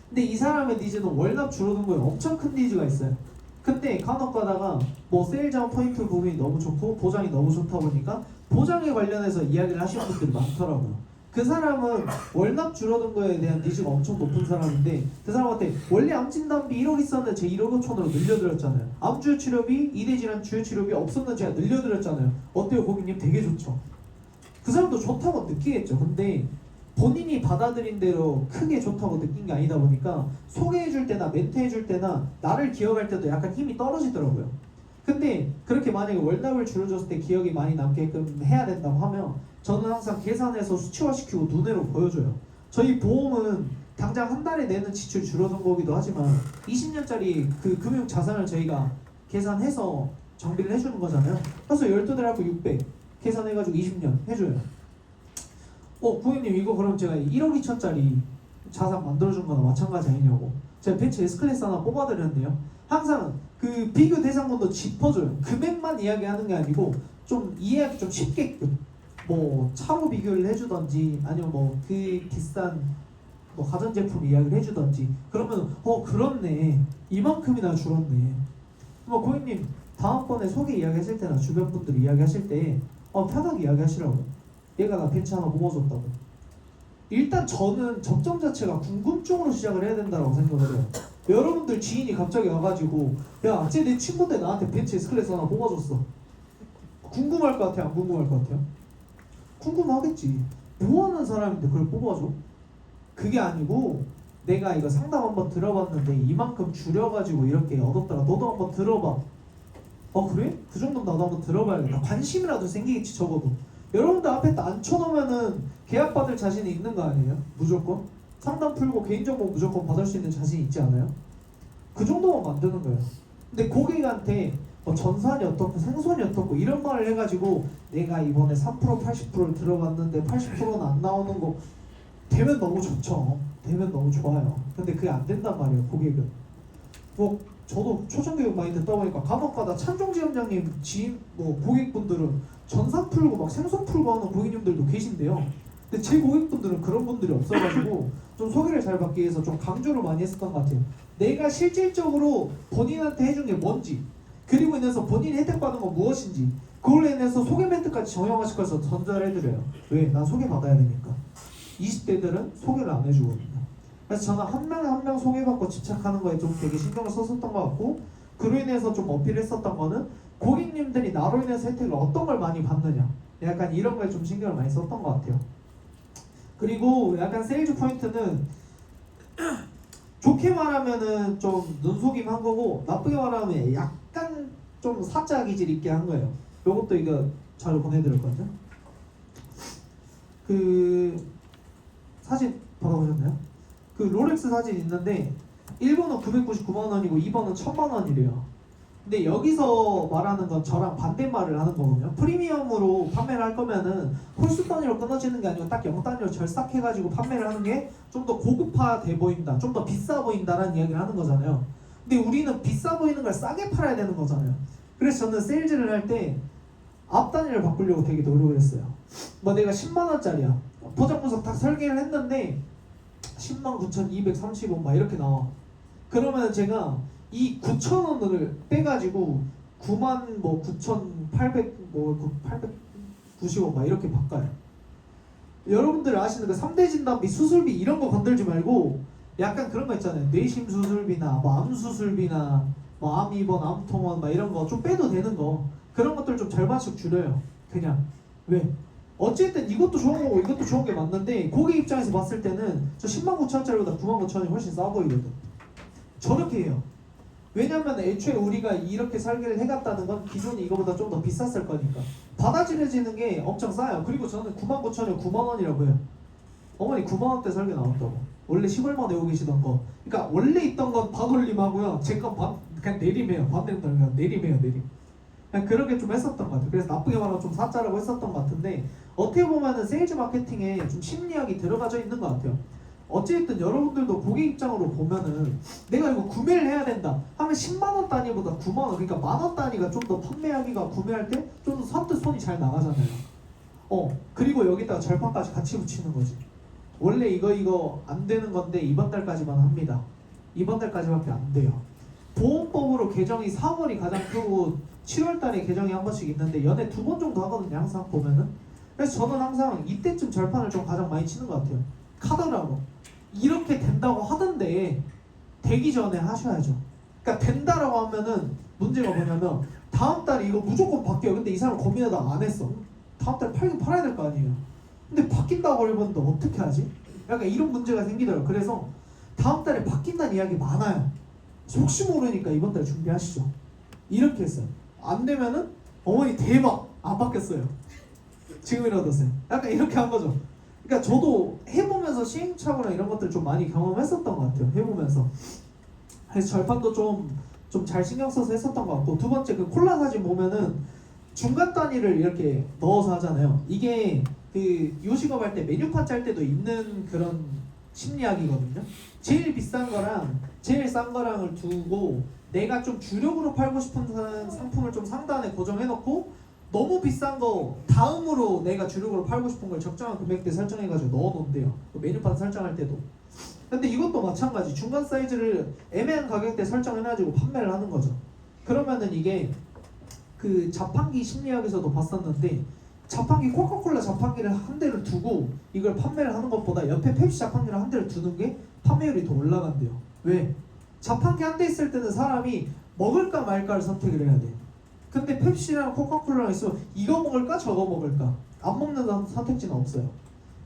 근데 이 사람의 니즈는 월납 줄어든 거에 엄청 큰 니즈가 있어요. 근데 간혹 가다가 뭐 세일즈 포인트 부분이 너무 좋고 보장이 너무 좋다 보니까 보장에 관련해서 이야기를 하시는 분들이 많더라고요. 그 사람은 월납 줄어든 거에 대한 니즈가 엄청 높은 사람인데 그 사람한테 원래 암진단비 1억 있었는데 제 1억 5천으로 늘려드렸잖아요. 암주요 치료비, 이대질환 주요 치료비 없었는데 제가 늘려드렸잖아요. 어때요 고객님? 되게 좋죠. 그 사람도 좋다고 느끼겠죠. 근데 본인이 받아들인 대로 크게 좋다고 느낀 게 아니다 보니까 소개해줄 때나 멘트해줄 때나 나를 기억할 때도 약간 힘이 떨어지더라고요. 근데 그렇게 만약에 월납을 줄여줬을 때 기억이 많이 남게끔 해야 된다고 하면 저는 항상 계산해서 수치화시키고 눈으로 보여줘요. 저희 보험은 당장 한 달에 내는 지출이 줄어든 거기도 하지만 20년짜리 그 금융 자산을 저희가 계산해서 정비를 해주는 거잖아요. 그래서 12달 하고 600 계산해가지고 20년 해줘요. 고객님 이거 그럼 제가 1억 2천짜리 자산 만들어준 거나 마찬가지 아니냐고. 제가 벤츠 S클래스 하나 뽑아드렸는데요. 항상 그 비교 대상군도 짚어줘요. 금액만 이야기하는 게 아니고 좀 이해하기 좀 쉽게끔 뭐 차로 비교를 해주던지 아니면 뭐 그 비싼 뭐 가전제품 이야기를 해주던지 그러면 그렇네 이만큼이나 줄었네. 뭐 고객님 다음번에 소개 이야기하실 때나 주변 분들 이야기하실 때 편하게 이야기하시라고. 얘가 나 벤츠 하나 뽑아줬다고. 일단 저는 접점 자체가 궁금증으로 시작을 해야 된다고 생각을 해요. 여러분들 지인이 갑자기 와가지고 야, 쟤 내 친구인데 나한테 벤츠 S클래스 하나 뽑아줬어. 궁금할 것 같아요? 안 궁금할 것 같아요? 궁금하겠지. 뭐하는 사람인데 그걸 뽑아줘? 그게 아니고 내가 이거 상담 한번 들어봤는데 이만큼 줄여가지고 이렇게 얻었더라. 너도 한번 들어봐. 그래? 그 정도면 나도 한번 들어봐야겠다. 관심이라도 생기겠지 적어도. 여러분들 앞에 앉혀놓으면은 계약 받을 자신이 있는 거 아니에요? 무조건? 상담 풀고 개인정보 무조건 받을 수 있는 자신 있지 않아요? 그 정도만 만드는 거예요. 근데 고객한테 전산이 어떻고 생선이 어떻고 이런 말을 해가지고 내가 이번에 3% 80%를 들어봤는데 80%는 안 나오는 거 되면 너무 좋죠. 되면 너무 좋아요. 근데 그게 안 된단 말이에요. 고객은. 저도 초중교육 많이 듣다 보니까 간혹가다 찬종지점장님 지인 고객분들은 전산 풀고 막 생선 풀고 하는 고객님들도 계신데요. 근데 제 고객분들은 그런 분들이 없어가지고 좀 소개를 잘 받기 위해서 좀 강조를 많이 했었던 것 같아요. 내가 실질적으로 본인한테 해준 게 뭔지, 그리고 인해서 본인이 혜택받은 건 무엇인지, 그걸로 인해서 소개 멘트까지 정형화시켜서 전달해드려요. 왜? 난 소개받아야 되니까. 20대들은 소개를 안 해주거든요. 그래서 저는 한 명 한 명 소개받고 집착하는 거에 좀 되게 신경을 썼었던 것 같고, 그로 인해서 좀 어필했었던 거는 고객님들이 나로 인해서 혜택을 어떤 걸 많이 받느냐, 약간 이런 거에 좀 신경을 많이 썼던 것 같아요. 그리고 약간 세일즈 포인트는 좋게 말하면은 좀 눈속임한 거고 나쁘게 말하면 약간 좀 사짜 기질 있게 한 거예요. 요것도 이거 자료 보내드렸거든요. 그 사진 받아보셨나요? 그 롤렉스 사진 있는데 1번은 999만 원이고 2번은 1000만 원이래요. 근데 여기서 말하는 건 저랑 반대말을 하는 거거든요. 프리미엄으로 판매를 할 거면은 홀수 단위로 끊어지는 게 아니고 딱 0단위로 절삭해가지고 판매를 하는 게 좀 더 고급화돼 보인다, 좀 더 비싸 보인다라는 이야기를 하는 거잖아요. 근데 우리는 비싸 보이는 걸 싸게 팔아야 되는 거잖아요. 그래서 저는 세일즈를 할 때 앞 단위를 바꾸려고 되게 노력을 했어요. 내가 10만 원짜리야. 포장 분석 다 설계를 했는데 109,230원 막 이렇게 나와. 그러면 제가 이 9,000원을 빼가지고 99,800 890원 막 이렇게 바꿔요. 여러분들 아시는 그 3대 진단비, 수술비 이런 거 건들지 말고 약간 그런 거 있잖아요. 뇌심 수술비나 암 수술비나 암 입원, 암 통원 막 이런 거 좀 빼도 되는 거, 그런 것들 좀 절반씩 줄여요. 그냥 왜? 어쨌든 이것도 좋은 거고 이것도 좋은 게 맞는데 고객 입장에서 봤을 때는 저 109,000원짜리보다 99,000원이 훨씬 싸 보이거든. 저렇게 해요. 왜냐면 애초에 우리가 이렇게 설계를 해갔다는 건 기존이 이거보다 좀 더 비쌌을 거니까. 받아들여지는 게 엄청 싸요. 그리고 저는 99,000원 9만 원이라고 해요. 어머니 9만 원대 설계 나온다고. 원래 10월만 내고 계시던 거. 그러니까 원래 있던 건 반올림하고요. 제건 그냥 내림해요. 반대로 그냥 내림해요. 내림. 그냥 그렇게 좀 했었던 것 같아요. 그래서 나쁘게 말하면 좀 사짜라고 했었던 것 같은데 어떻게 보면은 세일즈 마케팅에 좀 심리학이 들어가져 있는 것 같아요. 어찌됐든 여러분들도 고객 입장으로 보면은 내가 이거 구매를 해야 된다 하면 10만 원 단위보다 9만 원 그러니까 만 원 단위가 좀 더 판매하기가 구매할 때 좀 더 선뜻 손이 잘 나가잖아요. 그리고 여기다가 절판까지 같이 붙이는 거지. 원래 이거 안 되는 건데 이번 달까지만 합니다. 이번 달까지밖에 안 돼요. 보험법으로 개정이 4월이 가장 크고 7월 달에 개정이 한 번씩 있는데 연애 2번 정도 하거든요. 항상 보면은. 그래서 저는 항상 이때쯤 절판을 좀 가장 많이 치는 것 같아요. 카더라고. 이렇게 된다고 하던데 되기 전에 하셔야죠. 그러니까 된다라고 하면은 문제가 뭐냐면 다음 달에 이거 무조건 바뀌어요. 근데 이 사람 고민하다가 안 했어. 다음 달에 팔긴 팔아야 될 거 아니에요. 근데 바뀐다고 해봤는데 어떻게 하지? 약간 이런 문제가 생기더라고요. 그래서 다음 달에 바뀐다는 이야기 많아요. 혹시 모르니까 이번 달 준비하시죠. 이렇게 했어요. 안 되면은 어머니 대박 안 바뀌었어요. 지금이라도 하세요. 약간 이렇게 한 거죠. 그러니까 저도 해보면서 시행착오나 이런 것들 좀 많이 경험했었던 것 같아요. 해보면서. 그래서 절판도 좀 잘 신경 써서 했었던 것 같고 두 번째 그 콜라 사진 보면은 중간 단위를 이렇게 넣어서 하잖아요. 이게 그 요식업 할 때 메뉴판 짤 때도 있는 그런 심리학이거든요. 제일 비싼 거랑 제일 싼 거랑을 두고 내가 좀 주력으로 팔고 싶은 상품을 좀 상단에 고정해놓고 너무 비싼 거 다음으로 내가 주력으로 팔고 싶은 걸 적정한 금액대 설정해가지고 넣어놓은대요. 메뉴판 설정할 때도. 근데 이것도 마찬가지. 중간 사이즈를 애매한 가격대 설정해가지고 판매를 하는 거죠. 그러면은 이게 그 자판기 심리학에서도 봤었는데 자판기 코카콜라 자판기를 한 대를 두고 이걸 판매를 하는 것보다 옆에 펩시 자판기를 한 대를 두는 게 판매율이 더 올라간대요. 왜? 자판기 한 대 있을 때는 사람이 먹을까 말까를 선택을 해야 돼. 근데 펩시랑 코카콜라랑 있으면 이거 먹을까 저거 먹을까 안 먹는 선택지는 없어요.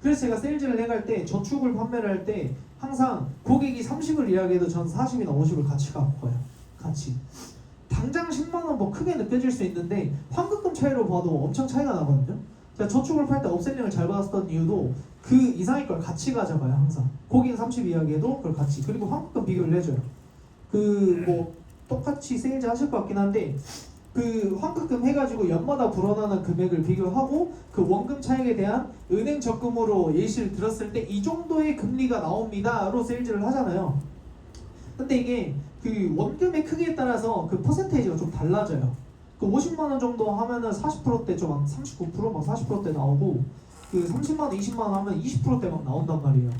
그래서 제가 세일즈를 해갈 때 저축을 판매를 할 때 항상 고객이 30을 이야기해도 전 40이나 50을 같이 갖고 가요. 같이. 당장 10만 원 뭐 크게 느껴질 수 있는데 환급금 차이로 봐도 엄청 차이가 나거든요. 제가 저축을 팔 때 업셀링을 잘 받았던 이유도 그 이상의 걸 같이 가져가요. 항상 고객은 30 이야기해도 그걸 같이. 그리고 환급금 비교를 해줘요. 그 뭐 똑같이 세일즈 하실 것 같긴 한데 그 환급금 해가지고 연마다 불어나는 금액을 비교하고 그 원금 차익에 대한 은행 적금으로 예시를 들었을 때 이 정도의 금리가 나옵니다로 세일즈를 하잖아요. 근데 이게 그 원금의 크기에 따라서 그 퍼센테이지가 좀 달라져요. 그 50만 원 정도 하면은 40%대 좀 39% 막 40%대 나오고 그 30만 원, 20만 원 하면 20%대 막 나온단 말이에요.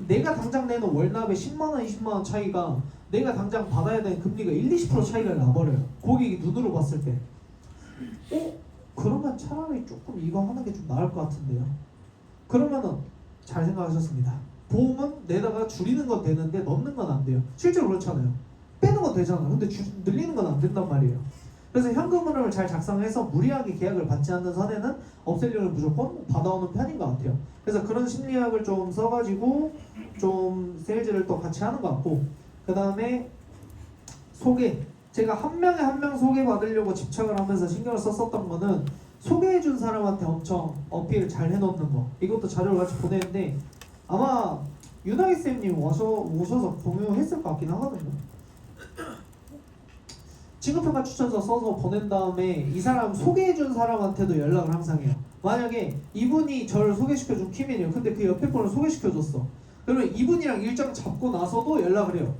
내가 당장 내는 월납에 10만 원, 20만 원 차이가 내가 당장 받아야 되는 금리가 1, 20% 차이가 나버려요. 고객이 눈으로 봤을 때. 그러면 차라리 조금 이거 하는 게 좀 나을 것 같은데요. 그러면은 잘 생각하셨습니다. 보험은 내다가 줄이는 건 되는데 넣는 건 안 돼요. 실제로 그렇잖아요. 빼는 건 되잖아요. 근데 늘리는 건 안 된단 말이에요. 그래서 현금 흐름을 잘 작성해서 무리하게 계약을 받지 않는 선에는 업셀링을 무조건 받아오는 편인 것 같아요. 그래서 그런 심리학을 좀 써가지고 좀 세일즈를 또 같이 하는 것 같고 그 다음에 소개. 제가 한 명에 한 명 소개받으려고 집착을 하면서 신경을 썼었던 거는 소개해준 사람한테 엄청 어필을 잘 해놓는 거. 이것도 자료를 같이 보내는데 아마 유나기 쌤님 오셔서 공유했을 것 같긴 하거든요. 진급평가 추천서 써서 보낸 다음에 이 사람 소개해준 사람한테도 연락을 항상 해요. 만약에 이분이 저를 소개시켜준 키맨이에요. 근데 그 옆에 분을 소개시켜줬어. 그러면 이분이랑 일정 잡고 나서도 연락을 해요.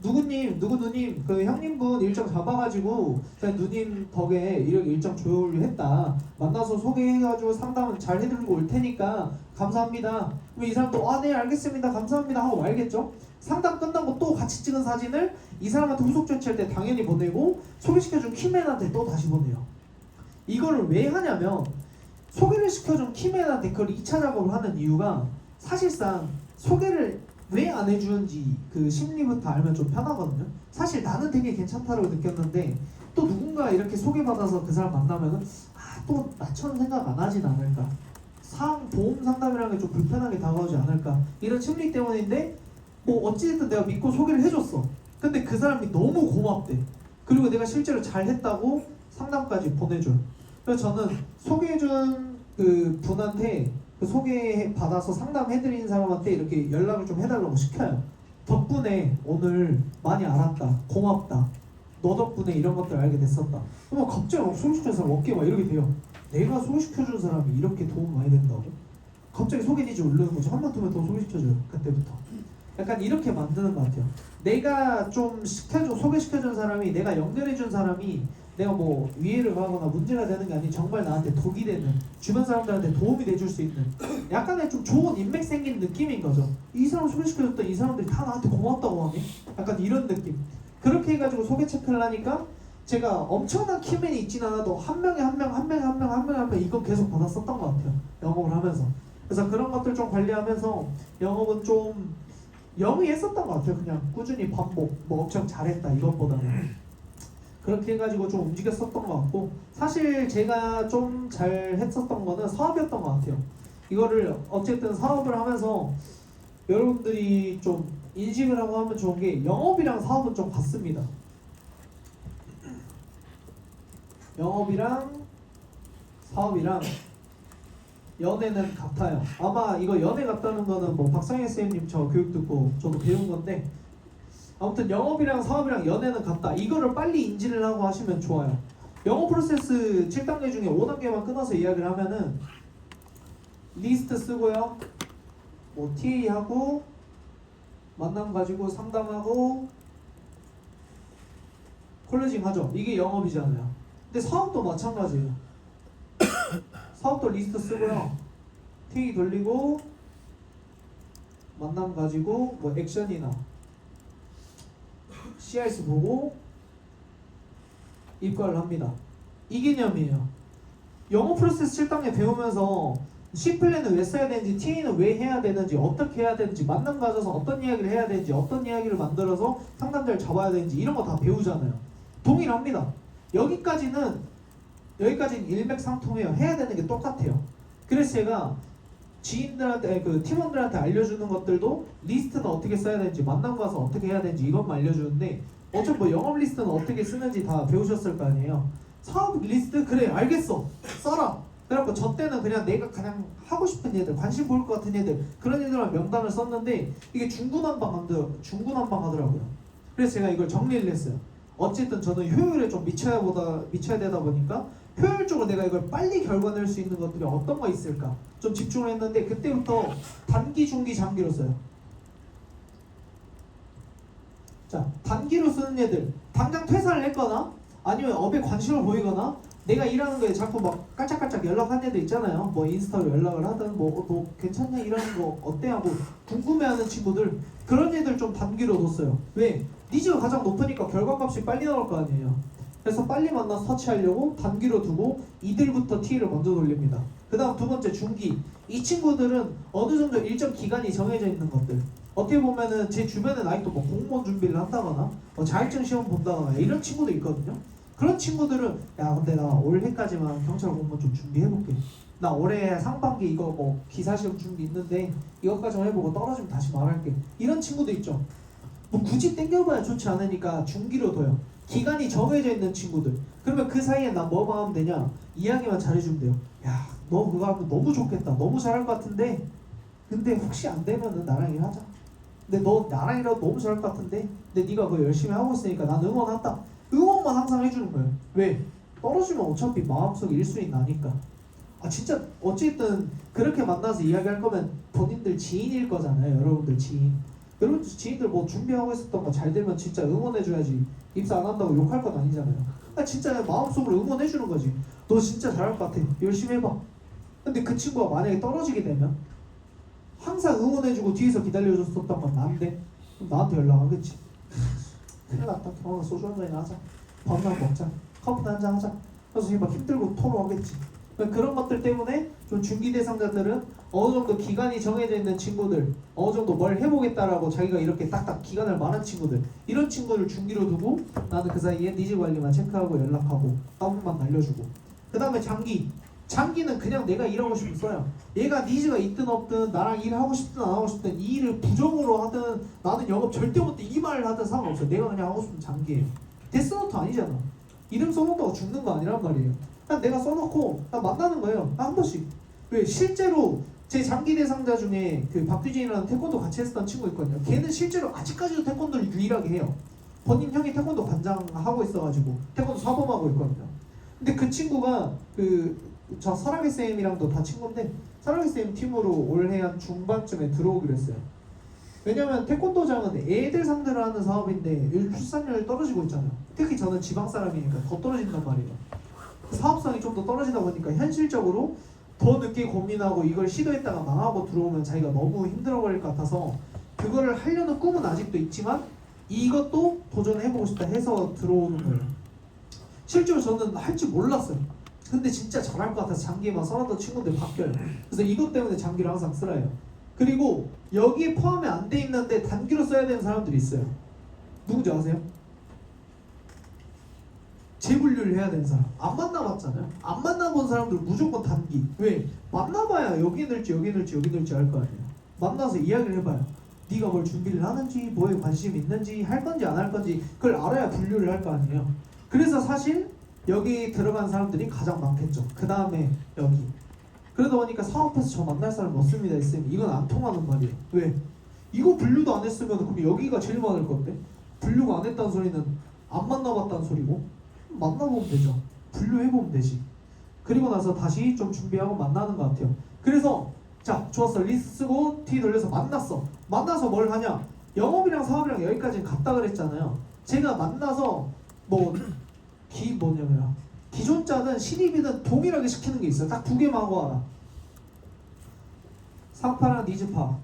누구님 그 형님분 일정 잡아가지고 제가 누님 덕에 이렇게 일정 조율했다. 만나서 소개해가지고 상담 잘 해드리고 올 테니까 감사합니다. 그럼 이 사람도 네 알겠습니다 감사합니다 하고 알겠죠? 상담 끝나고 또 같이 찍은 사진을 이 사람한테 후속 조치할 때 당연히 보내고 소개시켜준 키맨한테 또 다시 보내요. 이거를 왜 하냐면 소개를 시켜준 키맨한테 그걸 2차 작업을 하는 이유가 사실상 소개를 왜 안 해주는지 그 심리부터 알면 좀 편하거든요. 사실 나는 되게 괜찮다고 느꼈는데 또 누군가 이렇게 소개받아서 그 사람 만나면은 또 나처럼 생각 안 하진 않을까, 보험 상담이라는 게 좀 불편하게 다가오지 않을까, 이런 심리 때문인데 뭐 어찌됐든 내가 믿고 소개를 해줬어. 근데 그 사람이 너무 고맙대. 그리고 내가 실제로 잘했다고 상담까지 보내줘요. 그래서 저는 소개해준 그 분한테 그 소개받아서 상담해드린 사람한테 이렇게 연락을 좀 해달라고 시켜요. 덕분에 오늘 많이 알았다. 고맙다. 너 덕분에 이런 것들 알게 됐었다. 그러면 갑자기 막 소개시켜준 사람 어깨 막 이렇게 돼요. 내가 소개시켜준 사람이 이렇게 도움 많이 된다고? 갑자기 소개니지 오르는 거죠. 한 번, 두 번 더 소개시켜줘요. 그때부터. 약간 이렇게 만드는 것 같아요. 내가 좀 소개시켜준 사람이, 내가 연결해준 사람이 내가 뭐 위해를 가거나 문제가 되는 게 아닌 정말 나한테 독이 되는, 주변 사람들한테 도움이 돼줄 수 있는 약간의 좀 좋은 인맥 생긴 느낌인 거죠. 이 사람 소개시켜줬던 이 사람들이 다 나한테 고맙다고 하네? 약간 이런 느낌. 그렇게 해가지고 소개 체크를 하니까 제가 엄청난 키맨이 있진 않아도 한 명에 한 명 이거 계속 받았었던 것 같아요. 영업을 하면서. 그래서 그런 것들 좀 관리하면서 영업은 좀 영위했었던 것 같아요. 그냥 꾸준히 반복, 뭐 엄청 잘했다 이것보다는. 그렇게 해가지고 좀 움직였었던 것 같고, 사실 제가 좀 잘했었던 거는 사업이었던 것 같아요. 이거를 어쨌든 사업을 하면서 여러분들이 좀 인식을 하고 하면 좋은 게, 영업이랑 사업은 좀 같습니다. 영업이랑 사업이랑 연애는 같아요. 아마 이거 연애 같다는 거는 뭐 박상혜 선생님 저 교육 듣고 저도 배운 건데, 아무튼 영업이랑 사업이랑 연애는 같다. 이거를 빨리 인지를 하고 하시면 좋아요. 영업 프로세스 7단계 중에 5단계만 끊어서 이야기를 하면은 리스트 쓰고요. 뭐 TA 하고 만남 가지고 상담하고 클로징 하죠. 이게 영업이잖아요. 근데 사업도 마찬가지예요. 사업도 리스트 쓰고요. TA 돌리고 만남 가지고 뭐 액션이나 CRS 보고 입과를 합니다. 이 개념이에요. 영어 프로세스 7단계 배우면서 C플랜을 왜 써야 되는지, TA는 왜 해야 되는지, 어떻게 해야 되는지, 만남 가져서 어떤 이야기를 해야 되는지, 어떤 이야기를 만들어서 상담자를 잡아야 되는지 이런 거 다 배우잖아요. 동일합니다. 여기까지는 일맥상통해요. 해야 되는 게 똑같아요. 그래서 제가 지인들한테, 그 팀원들한테 알려주는 것들도 리스트는 어떻게 써야 되는지, 만남 가서 어떻게 해야 되는지 이것만 알려주는데, 어차피 뭐 영업 리스트는 어떻게 쓰는지 다 배우셨을 거 아니에요. 사업 리스트? 그래 알겠어, 써라. 그래갖고 저 때는 그냥 내가 그냥 하고 싶은 애들, 관심 보일 것 같은 애들, 그런 애들만 명단을 썼는데 이게 중구난방하더라고요. 그래서 제가 이걸 정리를 했어요. 어쨌든 저는 효율에 좀 미쳐야 되다 보니까 효율적으로 내가 이걸 빨리 결과낼 수 있는 것들이 어떤 거 있을까 좀 집중을 했는데, 그때부터 단기, 중기, 장기로 써요. 자, 단기로 쓰는 애들, 당장 퇴사를 했거나 아니면 업에 관심을 보이거나 내가 일하는 거에 자꾸 막 깔짝깔짝 연락하는 애들 있잖아요. 뭐 인스타로 연락을 하든 뭐 너 괜찮냐, 일하는 거 어때 하고 궁금해하는 친구들, 그런 애들 좀 단기로 뒀어요. 왜? 니즈가 가장 높으니까 결과값이 빨리 나올 거 아니에요. 그래서 빨리 만나서 터치하려고 단기로 두고 이들부터 T를 먼저 돌립니다. 그 다음 두 번째 중기. 이 친구들은 어느 정도 일정 기간이 정해져 있는 것들. 어떻게 보면은 제 주변에 아직도 뭐 공무원 준비를 한다거나 뭐 자격증 시험 본다거나 이런 친구도 있거든요. 그런 친구들은 야 근데 나 올해까지만 경찰 공무원 좀 준비해볼게. 나 올해 상반기 이거 뭐 기사 시험 준비 있는데 이것까지만 해보고 떨어지면 다시 말할게. 이런 친구도 있죠. 뭐 굳이 땡겨봐야 좋지 않으니까 중기로 둬요. 기간이 정해져 있는 친구들. 그러면 그 사이에 나 뭐만 하면 되냐? 이야기만 잘해주면 돼요. 야, 너 그거 하면 너무 좋겠다. 너무 잘할 것 같은데 근데 혹시 안 되면은 나랑 일하자. 근데 너 나랑 일하고 너무 잘할 것 같은데 근데 네가 그거 열심히 하고 있으니까 난 응원한다. 응원만 항상 해주는 거예요. 왜? 떨어지면 어차피 마음속에 1순위 나니까. 아 진짜 어쨌든 그렇게 만나서 이야기할 거면 본인들 지인일 거잖아요. 여러분들 지인. 여러분들 지인들 뭐 준비하고 있었던 거 잘 되면 진짜 응원해줘야지. 입사 안 한다고 욕할 건 아니잖아요. 아 진짜 마음속으로 응원해주는 거지. 너 진짜 잘할 것 같아. 열심히 해봐. 근데 그 친구가 만약에 떨어지게 되면 항상 응원해주고 뒤에서 기다려줬었던 건 난데 그럼 나한테 연락하겠지. 큰일 났다. 경험은 소주 한 잔이나 하자. 밥이나 먹자. 커피 한잔 하자. 그래서 막 힘들고 토로하겠지. 그런 것들 때문에 좀 중기 대상자들은 어느 정도 기간이 정해져 있는 친구들, 어느 정도 뭘 해보겠다라고 자기가 이렇게 딱딱 기간을 말한 친구들, 이런 친구들 중기로 두고 나는 그 사이에 니즈 관리만 체크하고 연락하고 따봉만 날려주고. 그 다음에 장기. 장기는 그냥 내가 일하고 싶으면 써요. 얘가 니즈가 있든 없든 나랑 일하고 싶든 안 하고 싶든 이 일을 부정으로 하든 나는 영업 절대 못해 이 말을 하든 상관없어요. 내가 그냥 하고 싶은 장기예요. 데스노트 아니잖아. 이름 써놓다가 죽는 거 아니란 말이에요. 그냥 내가 써놓고 나 만나는 거예요. 한 번씩. 왜? 실제로 제 장기 대상자 중에 그 박규진이라는 태권도 같이 했었던 친구 있거든요. 걔는 실제로 아직까지도 태권도를 유일하게 해요. 본인 형이 태권도 관장하고 있어가지고 태권도 사범하고 있거든요. 근데 그 친구가 저 설학의 쌤이랑도 다 친구인데 설학의 쌤 팀으로 올해 한 중반쯤에 들어오기로 했어요. 왜냐면 태권도장은 애들 상대로 하는 사업인데 요즘 출산율이 떨어지고 있잖아요. 특히 저는 지방 사람이니까 더 떨어진단 말이에요. 사업성이 좀 더 떨어지다 보니까 현실적으로 더 늦게 고민하고 이걸 시도했다가 망하고 들어오면 자기가 너무 힘들어버릴 것 같아서 그거를 하려는 꿈은 아직도 있지만 이것도 도전해보고 싶다 해서 들어오는 거예요. 실제로 저는 할 줄 몰랐어요. 근데 진짜 잘할 것 같아서 장기만 써놨던 친구들 바뀌어요. 그래서 이것 때문에 장기를 항상 쓰라요. 그리고 여기에 포함이 안 돼 있는데 단기로 써야 되는 사람들이 있어요. 누군지 아세요? 재분류를 해야 되는 사람. 안 만나봤잖아요. 안 만나본 사람들은 무조건 단기. 왜? 만나봐야 여기 넣을지 여기 넣을지 여기 넣을지 알 거 아니에요. 만나서 이야기를 해봐요. 네가 뭘 준비를 하는지 뭐에 관심이 있는지 할 건지 안 할 건지 그걸 알아야 분류를 할 거 아니에요. 그래서 사실 여기 들어간 사람들이 가장 많겠죠. 그 다음에 여기. 그러다 보니까 사업해서 저 만날 사람 없습니다 했으면 이건 안 통하는 말이에요. 왜? 이거 분류도 안 했으면 그럼 여기가 제일 많을 건데 분류가 안 했다는 소리는 안 만나봤다는 소리고 만나보면 되죠. 분류해보면 되지. 그리고 나서 다시 좀 준비하고 만나는 것 같아요. 그래서 자 좋았어. 리스트 쓰고 T 돌려서 만났어. 만나서 뭘 하냐? 영업이랑 사업이랑 여기까지 갔다 그랬잖아요. 제가 만나서 뭐냐면 기존자든 신입이든 동일하게 시키는 게 있어요. 딱 두 개만 하고 와라. 상파랑 니즈파.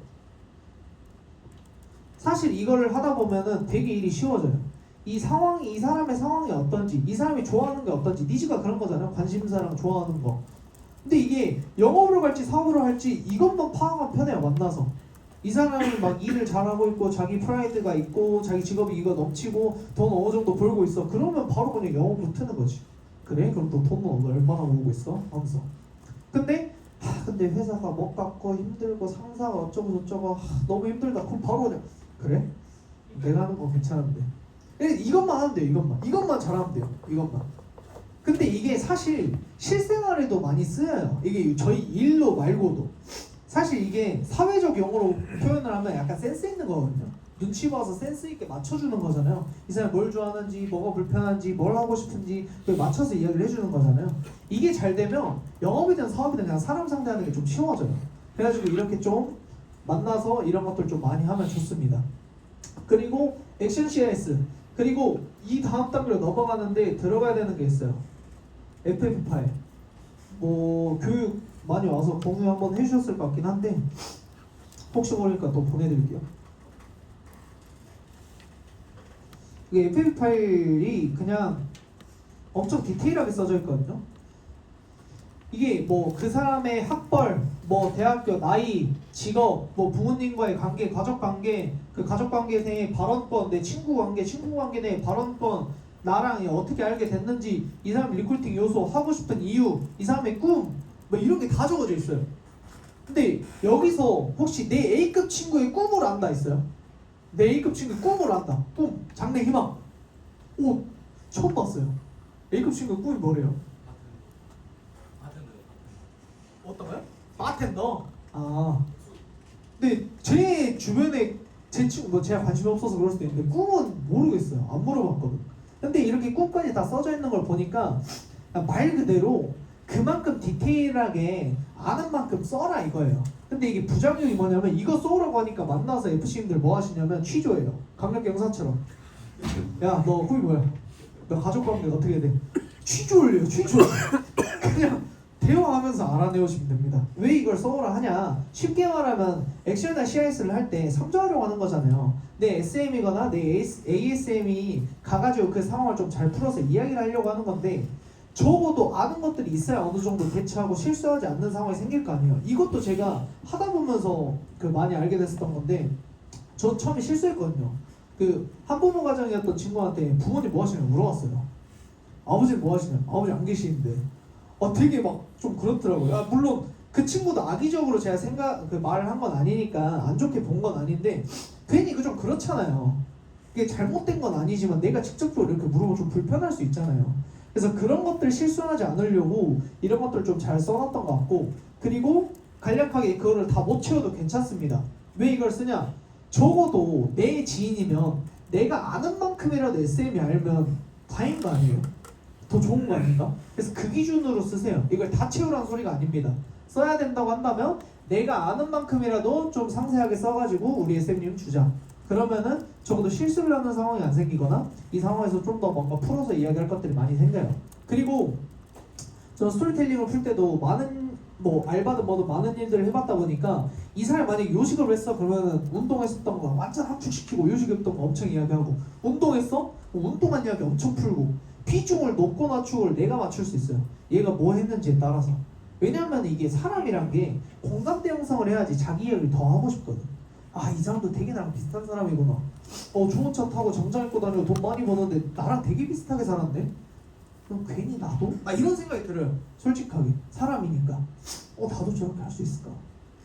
사실 이거를 하다 보면은 되게 일이 쉬워져요. 이 사람의 상황이 어떤지, 이 사람이 좋아하는 게 어떤지, 니즈가 그런 거잖아요. 관심사랑 좋아하는 거. 근데 이게 영업으로 갈지 사업으로 할지 이것만 파악하면 편해요. 만나서. 이 사람이 막 일을 잘하고 있고 자기 프라이드가 있고 자기 직업이 이거 넘치고 돈 어느 정도 벌고 있어. 그러면 바로 그냥 영업으로 트는 거지. 그래? 그럼 또 돈은 얼마나 모으고 있어? 하면서. 근데 회사가 못 갖고 힘들고 상사가 어쩌고 저쩌고 너무 힘들다. 그럼 바로 그냥 그래? 내가 하는 건 괜찮은데. 이것만 하면 돼요. 이것만 잘하면 돼요. 이것만. 근데 이게 사실 실생활에도 많이 쓰여요. 이게 저희 일로 말고도. 사실 이게 사회적 용어로 표현을 하면 약간 센스 있는 거거든요. 눈치 봐서 센스 있게 맞춰주는 거잖아요. 이 사람이 뭘 좋아하는지, 뭐가 불편한지, 뭘 하고 싶은지 맞춰서 이야기를 해주는 거잖아요. 이게 잘 되면 영업이든 사업이든 그냥 사람 상대하는 게 좀 쉬워져요. 그래가지고 이렇게 좀 만나서 이런 것들 좀 많이 하면 좋습니다. 그리고 액션 CIS. 그리고 이 다음 단계로 넘어가는데 들어가야 되는 게 있어요. FF 파일. 교육 많이 와서 공유 한번 해주셨을 것 같긴 한데 혹시 모르니까 또 보내드릴게요. 이게 FF 파일이 그냥 엄청 디테일하게 써져 있거든요. 이게 그 사람의 학벌, 대학교, 나이, 직업, 부모님과의 관계, 가족 관계, 그 가족 관계 내의 발언권, 내 친구 관계 내의 발언권, 나랑 어떻게 알게 됐는지, 이 사람 리크루팅 요소, 하고 싶은 이유, 이 사람의 꿈, 이런 게 다 적어져 있어요. 근데 여기서 혹시 내 A급 친구의 꿈을 안다 있어요? 내 A급 친구의 꿈을 안다. 꿈, 장래 희망. 오, 처음 봤어요. A급 친구의 꿈이 뭐래요? 어떤가요? 바텐더. 근데 제 주변에 제 친구 제가 관심이 없어서 그럴 수도 있는데 꿈은 모르겠어요. 안 물어봤거든. 근데 이렇게 꿈까지 다 써져 있는 걸 보니까 말 그대로 그만큼 디테일하게 아는 만큼 써라 이거예요. 근데 이게 부작용이 뭐냐면 이거 써오라고 하니까 만나서 FC님들 뭐 하시냐면 취조해요. 강력 경사처럼. 야, 너 꿈이 뭐야? 너 가족관계 어떻게 돼? 취조를 해요. 취조. 그냥 대화하면서 알아내오시면 됩니다. 왜 이걸 써오라 하냐? 쉽게 말하면 액션이나 CIS를 할 때 상조하려고 하는 거잖아요. 내 SM이거나 내 ASM이 가가지고 그 상황을 좀 잘 풀어서 이야기를 하려고 하는 건데 적어도 아는 것들이 있어야 어느 정도 대처하고 실수하지 않는 상황이 생길 거 아니에요. 이것도 제가 하다 보면서 많이 알게 됐었던 건데 저 처음에 실수했거든요. 한부모 가정이었던 친구한테 부모님 뭐 하시냐고 물어봤어요. 아버지는 뭐 하시냐? 아버지 안 계시는데 되게 막 좀 그렇더라고요. 물론 그 친구도 악의적으로 제가 그 말을 한 건 아니니까 안 좋게 본 건 아닌데 괜히 그 좀 그렇잖아요. 이게 잘못된 건 아니지만 내가 직접적으로 이렇게 물어보면 좀 불편할 수 있잖아요. 그래서 그런 것들 실수하지 않으려고 이런 것들 좀 잘 써놨던 것 같고, 그리고 간략하게 그거를 다 못 채워도 괜찮습니다. 왜 이걸 쓰냐? 적어도 내 지인이면 내가 아는 만큼이라도 SM이 알면 다인 거 아니에요? 더 좋은 거 아닌가? 그래서 그 기준으로 쓰세요. 이걸 다 채우라는 소리가 아닙니다. 써야 된다고 한다면 내가 아는 만큼이라도 좀 상세하게 써가지고 우리 SM님 주자. 그러면은 적어도 실수를 하는 상황이 안 생기거나 이 상황에서 좀 더 뭔가 풀어서 이야기할 것들이 많이 생겨요. 그리고 저 스토리텔링을 풀 때도 많은 뭐 알바든 뭐든 많은 일들을 해봤다 보니까 이 사람이 만약에 요식을 했어 그러면은 운동했었던 거 완전 함축시키고 요식했던 거 엄청 이야기하고, 운동했어? 운동한 이야기 엄청 풀고, 비중을 높고 낮추고를 내가 맞출 수 있어요. 얘가 뭐 했는지에 따라서. 왜냐면 이게 사람이란 게 공감대 형성을 해야지 자기 이야기를 더 하고 싶거든. 이 사람도 되게 나랑 비슷한 사람이구나. 좋은 차 타고 정장 입고 다니고 돈 많이 버는데 나랑 되게 비슷하게 살았네. 그럼 괜히 나도? 이런 생각이 들어요. 솔직하게 사람이니까. 나도 저렇게 할 수 있을까?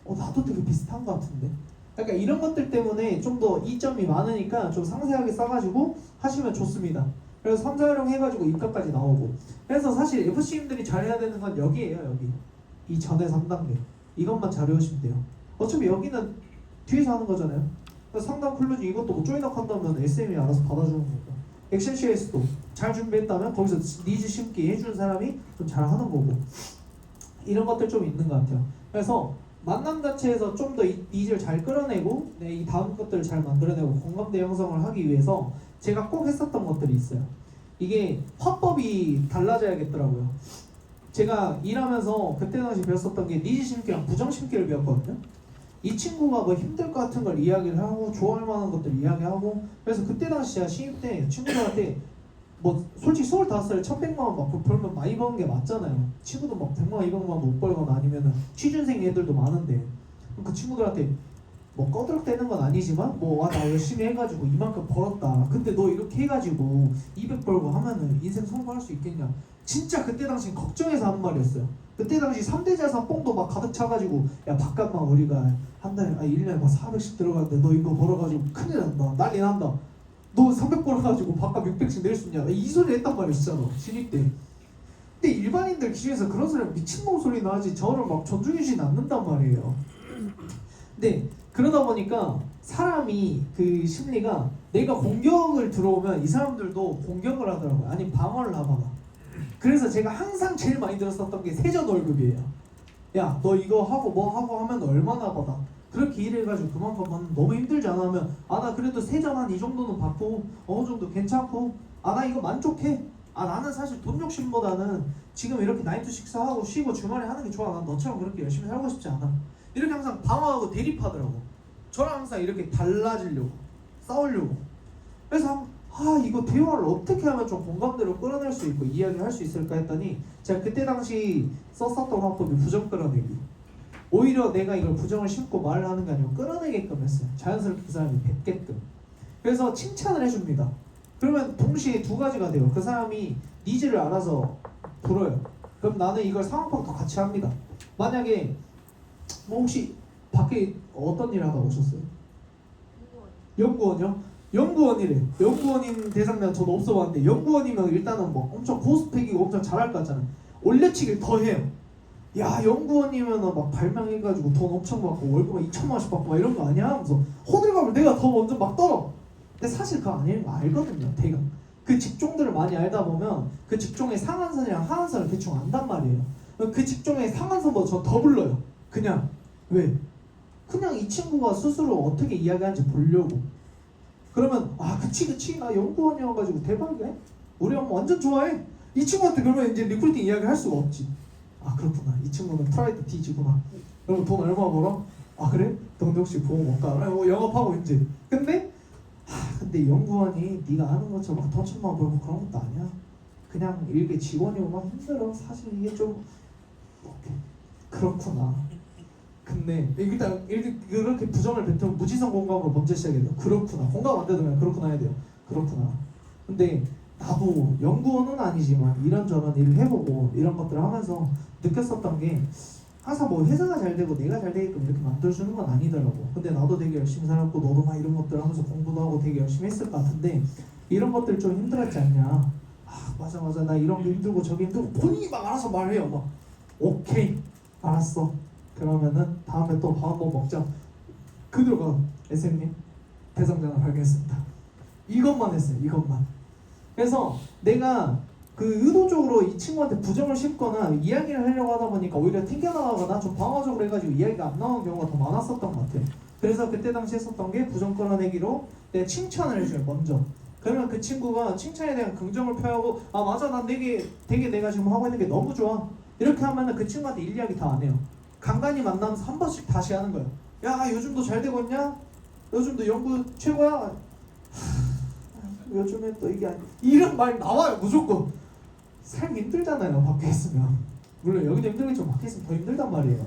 나도 되게 비슷한 것 같은데. 그러니까 이런 것들 때문에 좀 더 이점이 많으니까 좀 상세하게 써가지고 하시면 좋습니다. 그래서 3, 4활용 해가지고 입각까지 나오고. 그래서 사실 FC님들이 잘해야 되는 건 여기에요. 여기 이 전에 3단계 이것만 잘 외우시면 돼요. 어차피 여기는 뒤에서 하는 거잖아요. 상담 클루즈 이것도 뭐 조인업 한다면 SM이 알아서 받아주는 거고, 액션 CS도 잘 준비했다면 거기서 니즈 심기 해주는 사람이 좀 잘하는 거고, 이런 것들 좀 있는 것 같아요. 그래서 만남 자체에서 좀 더 니즈를 잘 끌어내고 이 다음 것들을 잘 만들어내고 공감대 형성을 하기 위해서 제가 꼭 했었던 것들이 있어요. 이게 화법이 달라져야겠더라고요. 제가 일하면서 그때 당시 배웠었던 게 니즈 심기랑 부정 심기를 배웠거든요. 이 친구가 뭐 힘들 것 같은 걸 이야기를 하고 좋아할 만한 것들 이야기하고, 그래서 그때 당시 제가 신입 때 친구들한테 뭐 솔직히 25살에 1,100만 원 막 벌면 많이 버는 게 맞잖아요. 친구도 막 100만 원, 200만 원 못 벌거나 아니면은 취준생 애들도 많은데 그 친구들한테 뭐 꺼드럭대는 건 아니지만 나 열심히 해가지고 이만큼 벌었다. 근데 너 이렇게 해가지고 200 벌고 하면은 인생 성공할 수 있겠냐? 진짜 그때 당시 걱정해서 하는 말이었어요. 그때 당시 3대 자산 뽕도 막 가득 차가지고 야 바깥만 우리가 한 달에 1년에 막 400씩 들어가는데 너 이거 벌어가지고 큰일 난다. 난리 난다. 너 300 벌어가지고 바깥 600씩 낼 수 있냐? 이 소리 했단 말이었잖아 신입 때. 근데 일반인들 기준에서 그런 소리 미친놈 소리 나지 저를 막 존중해주진 않는단 말이에요. 근데 그러다 보니까 사람이 그 심리가 내가 공격을 들어오면 이 사람들도 공격을 하더라고요. 아니 방어를 하거나. 그래서 제가 항상 제일 많이 들었었던 게 세전 월급이에요. 야 너 이거 하고 뭐 하고 하면 얼마나 받아? 그렇게 일해가지고 그만큼 받는 너무 힘들지 않아? 하면 나 그래도 세전 한 이 정도는 받고 어느 정도 괜찮고 나 이거 만족해. 나는 사실 돈 욕심보다는 지금 이렇게 9to6 하고 쉬고 주말에 하는 게 좋아. 난 너처럼 그렇게 열심히 살고 싶지 않아. 이렇게 항상 방어하고 대립하더라고. 저랑 항상 이렇게 달라지려고 싸우려고. 그래서 이거 대화를 어떻게 하면 좀 공감대로 끌어낼 수 있고 이야기할 수 있을까 했더니 제가 그때 당시 썼었던 화법이 부정 끌어내기. 오히려 내가 이걸 부정을 심고 말을 하는 게 아니고 끌어내게끔 했어요. 자연스럽게 그 사람이 뱉게끔. 그래서 칭찬을 해줍니다. 그러면 동시에 두 가지가 돼요. 그 사람이 니즈를 알아서 불어요. 그럼 나는 이걸 상황파악도 같이 합니다. 만약에 혹시 밖에 어떤 일 하다 오셨어요? 연구원이요? 연구원이래. 연구원인 대상면 저도 없어봤는데 연구원이면 일단은 뭐 엄청 고스펙이고 엄청 잘할 것 같잖아요. 올려치기를 더 해요. 야 연구원이면은 막 발명해가지고 돈 엄청 받고 월급 2천만 원씩 받고 막 이런 거 아니야? 하면서 호들갑을 내가 더 먼저 막 떨어. 근데 사실 그거 아니는 거 알거든요. 대강 그 직종들을 많이 알다 보면 그 직종의 상한선이랑 하한선을 대충 안단 말이에요. 그 직종의 상한선보다 저 더 불러요. 그냥 왜? 그냥 이 친구가 스스로 어떻게 이야기하는지 보려고. 그러면 그치 나 연구원이어가지고 대박이야. 우리 엄마 완전 좋아해. 이 친구한테 그러면 이제 리크루팅 이야기 할 수가 없지. 그렇구나. 이 친구는 프라이드 T지구나. 그럼 돈 얼마 벌어? 그래? 너 혹시 보험 못 가? 영업하고 이제. 근데 연구원이 네가 아는 것처럼 돈 1,000만 원 벌고 그런 것도 아니야. 그냥 일개 직원이고 힘들어. 사실 이게 좀 그렇구나. 근데 일단 그렇게 부정을 뱉으면 무지성 공감으로 먼저 시작해야 돼요. 그렇구나. 공감 안 되면 그렇구나 해야 돼요. 그렇구나. 근데 나도 연구원은 아니지만 이런저런 일을 해보고 이런 것들을 하면서 느꼈었던 게 항상 뭐 회사가 잘 되고 내가 잘 되게끔 이렇게 만들어주는 건 아니더라고. 근데 나도 되게 열심히 살았고 너도 막 이런 것들 하면서 공부도 하고 되게 열심히 했을 것 같은데 이런 것들 좀 힘들었지 않냐. 아 맞아 나 이런 게 힘들고 저게 힘들고 본인이 막 알아서 말해요. 막 오케이 알았어 그러면은 다음에 또 밥 한번 먹자. 그들과 SM님 대상자를 발견했습니다. 이것만 했어요. 이것만. 그래서 내가 그 의도적으로 이 친구한테 부정을 심거나 이야기를 하려고 하다 보니까 오히려 튕겨나가거나 좀 방어적으로 해가지고 이야기가 안 나오는 경우가 더 많았었던 것 같아요. 그래서 그때 당시 했었던 게 부정 끌어내기로 내 칭찬을 해줘요. 먼저. 그러면 그 친구가 칭찬에 대한 긍정을 표하고 아 맞아 난 되게 내가 지금 하고 있는 게 너무 좋아 이렇게 하면은 그 친구한테 일 이야기 다 안 해요. 간간히 만나면서 한 번씩 다시 하는 거예요. 야 요즘도 잘 되고 있냐? 요즘도 연구 최고야? 요즘에 또 이게 아니 이런 말 나와요. 무조건. 삶이 힘들잖아요. 밖에 있으면. 물론 여기도 힘들겠지만 밖에 있으면 더 힘들단 말이에요.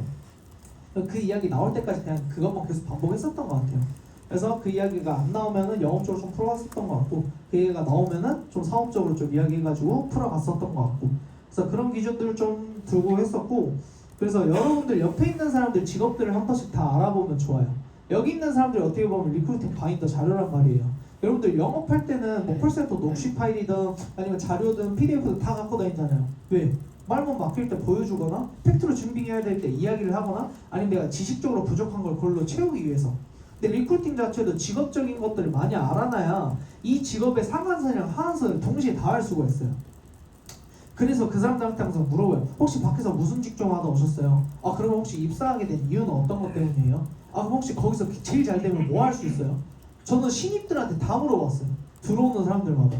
그 이야기 나올 때까지 그냥 그것만 계속 반복했었던 것 같아요. 그래서 그 이야기가 안 나오면은 영업적으로 좀 풀어갔었던 것 같고 그 얘기가 나오면은 좀 사업적으로 좀 이야기해가지고 풀어갔었던 것 같고 그래서 그런 기준들을 좀 두고 했었고 그래서 여러분들 옆에 있는 사람들 직업들을 한 번씩 다 알아보면 좋아요. 여기 있는 사람들이 어떻게 보면 리크루팅 바인더 자료란 말이에요. 여러분들 영업할 때는 뭐 콜센터 녹취 파일이든 아니면 자료든 PDF든 다 갖고 다니잖아요. 왜? 말만 맡길 때 보여주거나 팩트로 준비해야 될 때 이야기를 하거나 아니면 내가 지식적으로 부족한 걸 그걸로 채우기 위해서. 근데 리크루팅 자체도 직업적인 것들을 많이 알아놔야 이 직업의 상한선이랑 하한선을 동시에 다 할 수가 있어요. 그래서 그 사람들한테 항상 물어봐요. 혹시 밖에서 무슨 직종 하다 오셨어요? 아 그러면 혹시 입사하게 된 이유는 어떤 것 때문이에요? 아 그럼 혹시 거기서 제일 잘 되면 뭐 할 수 있어요? 저는 신입들한테 다 물어봤어요. 들어오는 사람들마다.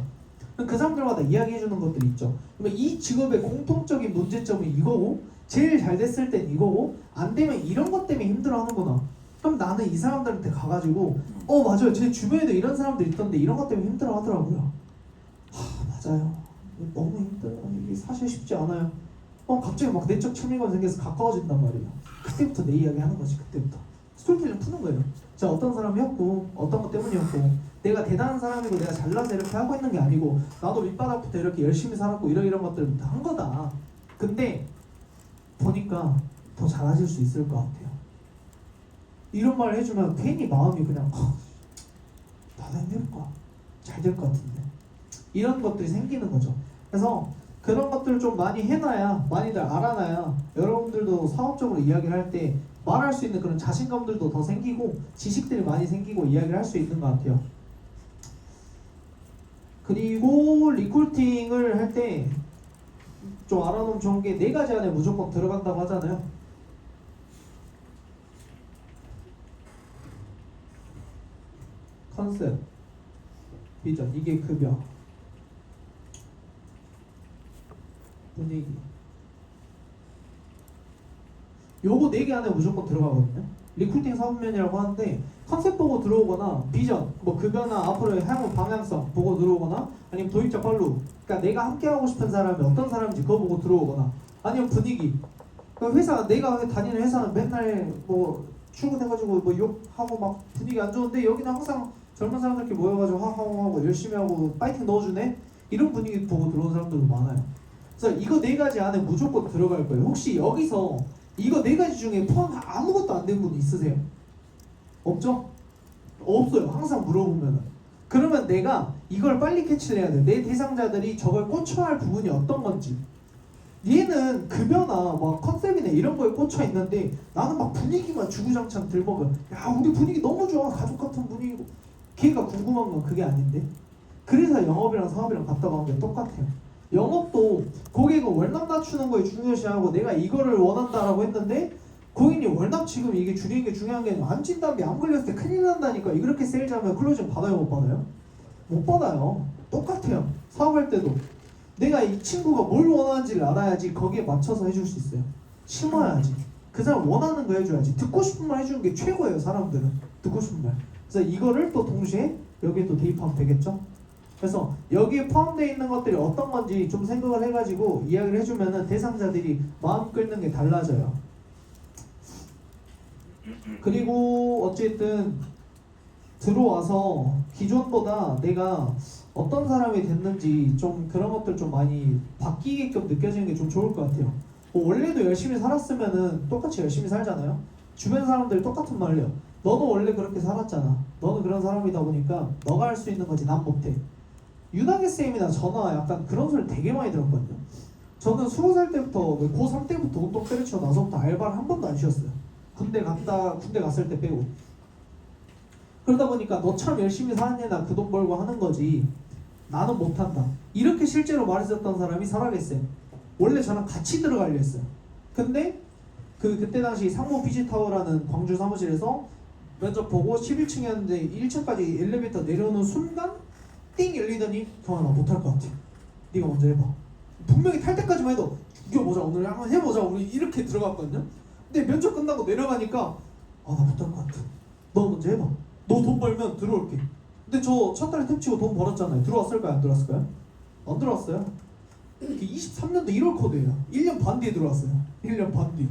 그 사람들마다 이야기해주는 것들이 있죠. 그러면 이 직업의 공통적인 문제점은 이거고 제일 잘 됐을 땐 이거고 안 되면 이런 것 때문에 힘들어하는구나. 그럼 나는 이 사람들한테 가가지고 맞아요. 제 주변에도 이런 사람들 있던데 이런 것 때문에 힘들어하더라고요. 맞아요. 너무 힘들어요. 이게 사실 쉽지 않아요. 갑자기 막 내적 친밀감 생겨서 가까워진단 말이에요. 그때부터 내 이야기 하는 거지. 그때부터 스토리텔링 푸는 거예요. 자 어떤 사람이었고 어떤 것 때문이었고 내가 대단한 사람이고 내가 잘나서 이렇게 하고 있는 게 아니고 나도 밑바닥부터 이렇게 열심히 살았고 이런 것들을 다 한 거다. 근데 보니까 더 잘해질 수 있을 것 같아요. 이런 말을 해주면 괜히 마음이 그냥 나도 힘들 거야. 잘 될 것 같은데 이런 것들이 생기는 거죠. 그래서 그런 것들을 좀 많이 해놔야 많이들 알아놔야 여러분들도 사업적으로 이야기를 할 때 말할 수 있는 그런 자신감들도 더 생기고 지식들이 많이 생기고 이야기를 할 수 있는 것 같아요. 그리고 리크루팅을 할 때 좀 알아놓으면 좋은 게 4가지 안에 무조건 들어간다고 하잖아요. 컨셉, 비전, 이게 급여, 분위기. 요거 4개 안에 무조건 들어가거든요. 리크루팅 사업면이라고 하는데 컨셉 보고 들어오거나 비전, 뭐 급여나 앞으로의 향후 방향성 보고 들어오거나 아니면 도입자 팔로우 그러니까 내가 함께 하고 싶은 사람이 어떤 사람인지 그거 보고 들어오거나 아니면 분위기 그러니까 회사 내가 다니는 회사는 맨날 뭐 출근해가지고 뭐 욕하고 막 분위기 안 좋은데 여기는 항상 젊은 사람들끼리 모여가지고 하고 열심히 하고 파이팅 넣어주네 이런 분위기 보고 들어온 사람들도 많아요. 그래서 이거 4가지 안에 무조건 들어갈 거예요. 혹시 여기서 이거 4가지 중에 포함 아무것도 안 된 분 있으세요? 없죠? 없어요. 항상 물어보면은. 그러면 내가 이걸 빨리 캐치를 해야 돼. 내 대상자들이 저걸 꽂혀야 할 부분이 어떤 건지. 얘는 급여나 막 컨셉이나 이런 거에 꽂혀 있는데 나는 막 분위기만 주구장창 들먹여. 야 우리 분위기 너무 좋아. 가족 같은 분위기고. 걔가 궁금한 건 그게 아닌데. 그래서 영업이랑 사업이랑 갔다가 하면 똑같아요. 영업도 고객은 월남 낮추는 거에 중요시하고 내가 이거를 원한다라고 했는데 고객이 월남 지금 이게 줄이는 게 중요한 게 아니라 안 찐다며 안 걸렸을 때 큰일 난다니까. 이렇게 세일즈하면 클로징 받아요 못 받아요? 못 받아요. 똑같아요. 사업할 때도 내가 이 친구가 뭘 원하는지를 알아야지 거기에 맞춰서 해줄 수 있어요. 심어야지. 그 사람 원하는 거 해줘야지. 듣고 싶은 말 해주는 게 최고예요. 사람들은 듣고 싶은 말. 그래서 이거를 또 동시에 여기에 또 대입하면 되겠죠. 그래서 여기에 포함되어 있는 것들이 어떤 건지 좀 생각을 해가지고 이야기를 해주면은 대상자들이 마음 끓는 게 달라져요. 그리고 어쨌든 들어와서 기존보다 내가 어떤 사람이 됐는지 좀 그런 것들 좀 많이 바뀌게끔 느껴지는 게 좀 좋을 것 같아요. 뭐 원래도 열심히 살았으면은 똑같이 열심히 살잖아요. 주변 사람들이 똑같은 말을 해요. 너도 원래 그렇게 살았잖아. 너는 그런 사람이다 보니까 너가 할 수 있는 거지 난 못해. 유나게 쌤이나 저나 약간 그런 소리 되게 많이 들었거든요. 저는 20살 때부터 고3 때부터 운동 때려치고 나서부터 알바를 한 번도 안 쉬었어요. 군대 갔을 때 빼고. 그러다 보니까 너처럼 열심히 사는 애나 그 돈 벌고 하는 거지 나는 못한다. 이렇게 실제로 말했었던 사람이 설아게쌤. 원래 저랑 같이 들어가려 했어요. 근데 그때 당시 상무 비지타워라는 광주 사무실에서 면접 보고 11층이었는데 1층까지 엘리베이터 내려오는 순간 띵 열리더니 경아 나 못할 것 같아. 네가 먼저 해봐. 분명히 탈 때까지만 해도 죽여보자 오늘 한번 해보자 우리 이렇게 들어갔거든요. 근데 면접 끝나고 내려가니까 아 나 못할 것 같아. 너 먼저 해봐. 너 돈 벌면 들어올게. 근데 저 첫 달에 탭치고 돈 벌었잖아요. 들어왔을까요? 안 들어왔을까요? 안 들어왔어요. 23년도 1월 코드예요. 1년 반 뒤에 들어왔어요. 1년 반 뒤.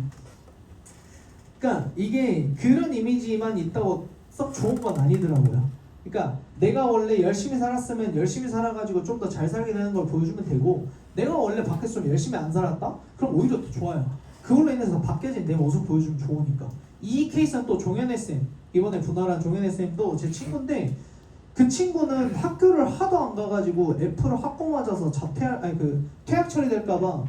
그러니까 이게 그런 이미지만 있다고 썩 좋은 건 아니더라고요. 그러니까 내가 원래 열심히 살았으면 열심히 살아가지고 좀 더 잘 살게 되는 걸 보여주면 되고, 내가 원래 밖에서 좀 열심히 안 살았다? 그럼 오히려 더 좋아요. 그걸로 인해서 바뀌어진 내 모습 보여주면 좋으니까. 이 케이스는 또 종현애 쌤, 이번에 분할한 종현애 쌤도 제 친구인데, 그 친구는 학교를 하도 안 가가지고 F를 학고 맞아서 퇴학 처리될까봐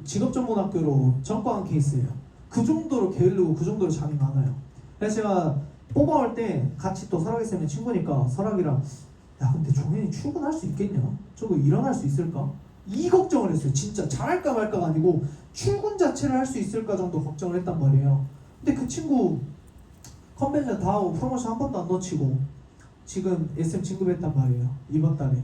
직업전문학교로 전과한 케이스예요. 그 정도로 게을르고 그 정도로 잠이 많아요. 그래서 제가 뽑아올 때 같이 또 설학이 쌤의 친구니까 설학이랑 야 근데 종현이 출근할 수 있겠냐? 저거 일어날 수 있을까? 이 걱정을 했어요. 진짜 잘할까 말까가 아니고 출근 자체를 할 수 있을까 정도 걱정을 했단 말이에요. 근데 그 친구 컨벤션 다 하고 프로모션 한 번도 안 놓치고 지금 SM 진급했단 말이에요. 이번 달에.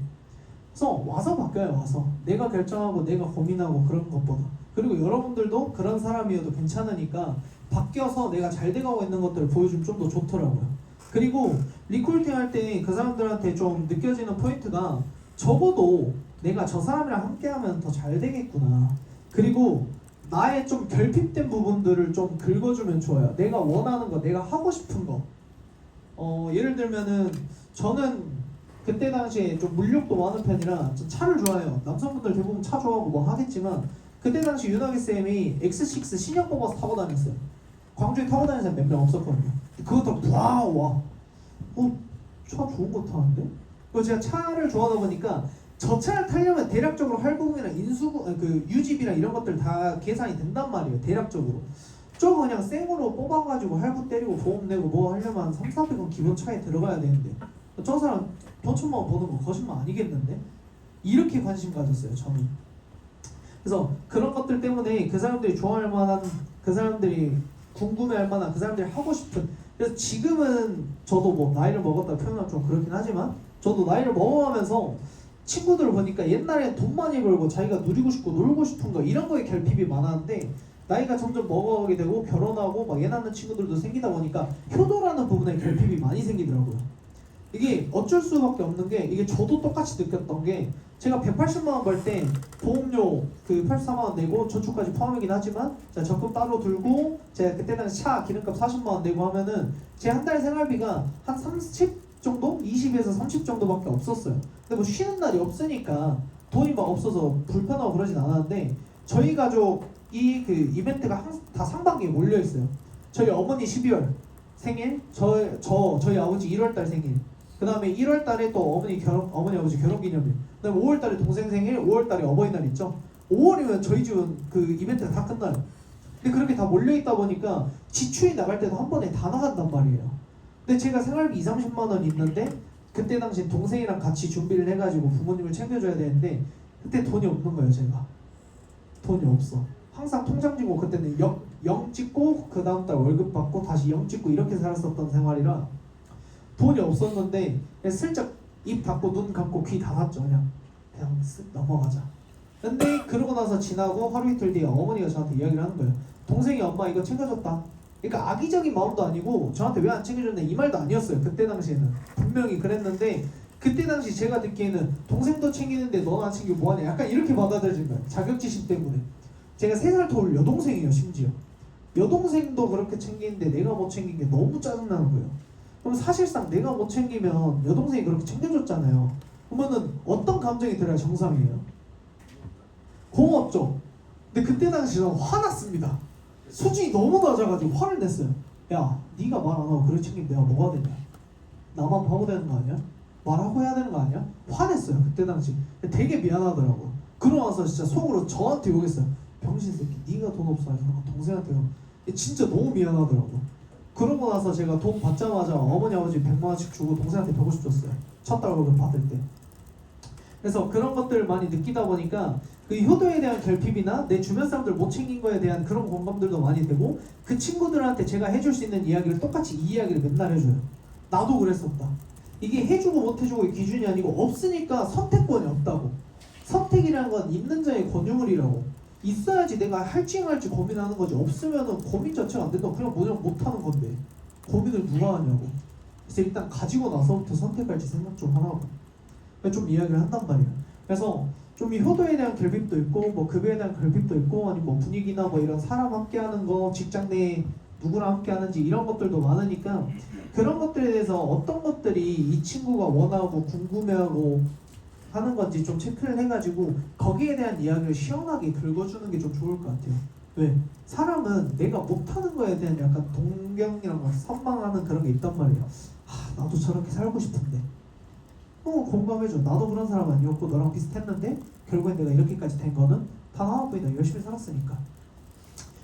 그래서 와서 바뀌어요. 와서 내가 결정하고 내가 고민하고 그런 것보다. 그리고 여러분들도 그런 사람이어도 괜찮으니까 바뀌어서 내가 잘 돼가고 있는 것들을 보여주면 좀 더 좋더라고요. 그리고 리크루팅 할 때 그 사람들한테 좀 느껴지는 포인트가 적어도 내가 저 사람이랑 함께하면 더 잘 되겠구나. 그리고 나의 좀 결핍된 부분들을 좀 긁어주면 좋아요. 내가 원하는 거, 내가 하고 싶은 거. 예를 들면은 저는 그때 당시에 좀 물욕도 많은 편이라 좀 차를 좋아해요. 남성분들 대부분 차 좋아하고 뭐 하겠지만 그때 당시 윤하기 쌤이 X6 신형 뽑아서 타고 다녔어요. 광주에 타고 다니는 사람 몇 명 없었거든요. 그것도 와. 차 좋은 거 타는데? 그리고 제가 차를 좋아하다 보니까 저 차를 타려면 대략적으로 할부금이랑 유지비랑 이런 것들 다 계산이 된단 말이에요. 대략적으로. 저거 그냥 생으로 뽑아가지고 할부 때리고 보험 내고 뭐 하려면 3,400원 기본 차에 들어가야 되는데 저 사람 돈 천만 원 버는 거 거짓말 아니겠는데? 이렇게 관심 가졌어요. 저는. 그래서 그런 것들 때문에 그 사람들이 좋아할 만한, 그 사람들이 궁금해할 만한, 그 사람들이 하고 싶은. 그래서 지금은 저도 뭐 나이를 먹었다 표현하면 좀 그렇긴 하지만 저도 나이를 먹어가면서 친구들을 보니까 옛날에 돈 많이 벌고 자기가 누리고 싶고 놀고 싶은 거 이런 거에 결핍이 많았는데 나이가 점점 먹어가게 되고 결혼하고 막 애 낳는 친구들도 생기다 보니까 효도라는 부분에 결핍이 많이 생기더라고요. 이게 어쩔 수밖에 없는 게 이게 저도 똑같이 느꼈던 게 제가 180만 원 벌 때 보험료 84만 원 내고 저축까지 포함이긴 하지만 제가 적금 따로 들고 제가 그때 당시 차 기름값 40만 원 내고 하면은 제 한 달 생활비가 한 30 정도? 20에서 30 정도밖에 없었어요. 근데 뭐 쉬는 날이 없으니까 돈이 막 없어서 불편하고 그러진 않았는데 저희 가족이 그 이벤트가 다 상반기에 몰려 있어요. 저희 어머니 12월 생일, 저희 아버지 1월달 생일. 그 다음에 1월달에 또 어머니 아버지 결혼기념일. 그 다음에 5월달에 동생 생일, 5월달에 어버이날 있죠. 5월이면 저희 집은 그 이벤트가 다 끝나요. 근데 그렇게 다 몰려있다 보니까 지출이 나갈 때도 한 번에 다 나간단 말이에요. 근데 제가 생활비 20-30만 원 있는데 그때 당시 동생이랑 같이 준비를 해가지고 부모님을 챙겨줘야 되는데 그때 돈이 없는 거예요. 제가 돈이 없어. 항상 통장 쥐고 그때는 0 찍고 그 다음 달 월급 받고 다시 0 찍고 이렇게 살았었던 생활이라 돈이 없었는데 그냥 슬쩍 입 닫고 눈 감고 귀 닫았죠. 그냥 쓱 넘어가자. 근데 그러고 나서 지나고 하루 이틀 뒤에 어머니가 저한테 이야기를 하는 거예요. 동생이 엄마 이거 챙겨줬다. 그러니까 악의적인 마음도 아니고 저한테 왜 안 챙겨줬냐 이 말도 아니었어요. 그때 당시에는 분명히 그랬는데 그때 당시 제가 듣기에는 동생도 챙기는데 너는 안 챙기고 뭐하냐 약간 이렇게 받아들여진 거예요. 자격지심 때문에. 제가 3살 더 올 여동생이에요. 심지어 여동생도 그렇게 챙기는데 내가 못 챙긴 게 너무 짜증나는 거예요. 그럼 사실상 내가 못 챙기면 여동생이 그렇게 챙겨줬잖아요. 그러면은 어떤 감정이 들어야 정상이에요? 고맙죠. 근데 그때 당시 저는 화났습니다. 수준이 너무 낮아가지고 화를 냈어요. 야, 네가 말 안 하고 그래 챙기면 내가 뭐가 되냐? 나만 바보 되는 거 아니야? 말하고 해야 되는 거 아니야? 화냈어요 그때 당시. 되게 미안하더라고. 그러고 나서 진짜 속으로 저한테 욕했어요. 병신 새끼, 네가 돈 없어 해서 동생한테 진짜 너무 미안하더라고. 그러고 나서 제가 돈 받자마자 어머니 아버지 100만 원씩 주고 동생한테 150 줬어요. 첫 달 월급 받을 때. 그래서 그런 것들을 많이 느끼다 보니까 그 효도에 대한 결핍이나 내 주변 사람들 못 챙긴 거에 대한 그런 공감들도 많이 되고, 그 친구들한테 제가 해줄 수 있는 이야기를 똑같이 이 이야기를 맨날 해줘요. 나도 그랬었다. 이게 해주고 못 해주고의 기준이 아니고 없으니까 선택권이 없다고. 선택이라는 건 있는 자의 권유물이라고. 있어야지 내가 할지 말지 고민하는 거지. 없으면은 고민 자체가 안 된다. 그냥 뭐냐 못하는 건데 고민을 누가 하냐고. 그래서 일단 가지고 나서부터 선택할지 생각 좀 하라고 좀 이야기를 한단 말이에요. 그래서 좀 이 효도에 대한 결핍도 있고 뭐 급여에 대한 결핍도 있고 아니면 뭐 분위기나 뭐 이런 사람 함께하는 거, 직장 내에 누구랑 함께하는지 이런 것들도 많으니까 그런 것들에 대해서 어떤 것들이 이 친구가 원하고 궁금해하고 하는 건지 좀 체크를 해가지고 거기에 대한 이야기를 시원하게 긁어주는 게 좀 좋을 것 같아요. 왜? 사람은 내가 못하는 거에 대한 약간 동경이랑 선망하는 그런 게 있단 말이에요. 나도 저렇게 살고 싶은데 공감해줘. 나도 그런 사람 아니었고 너랑 비슷했는데 결국엔 내가 이렇게까지 된 거는 단 하나뿐이다. 열심히 살았으니까.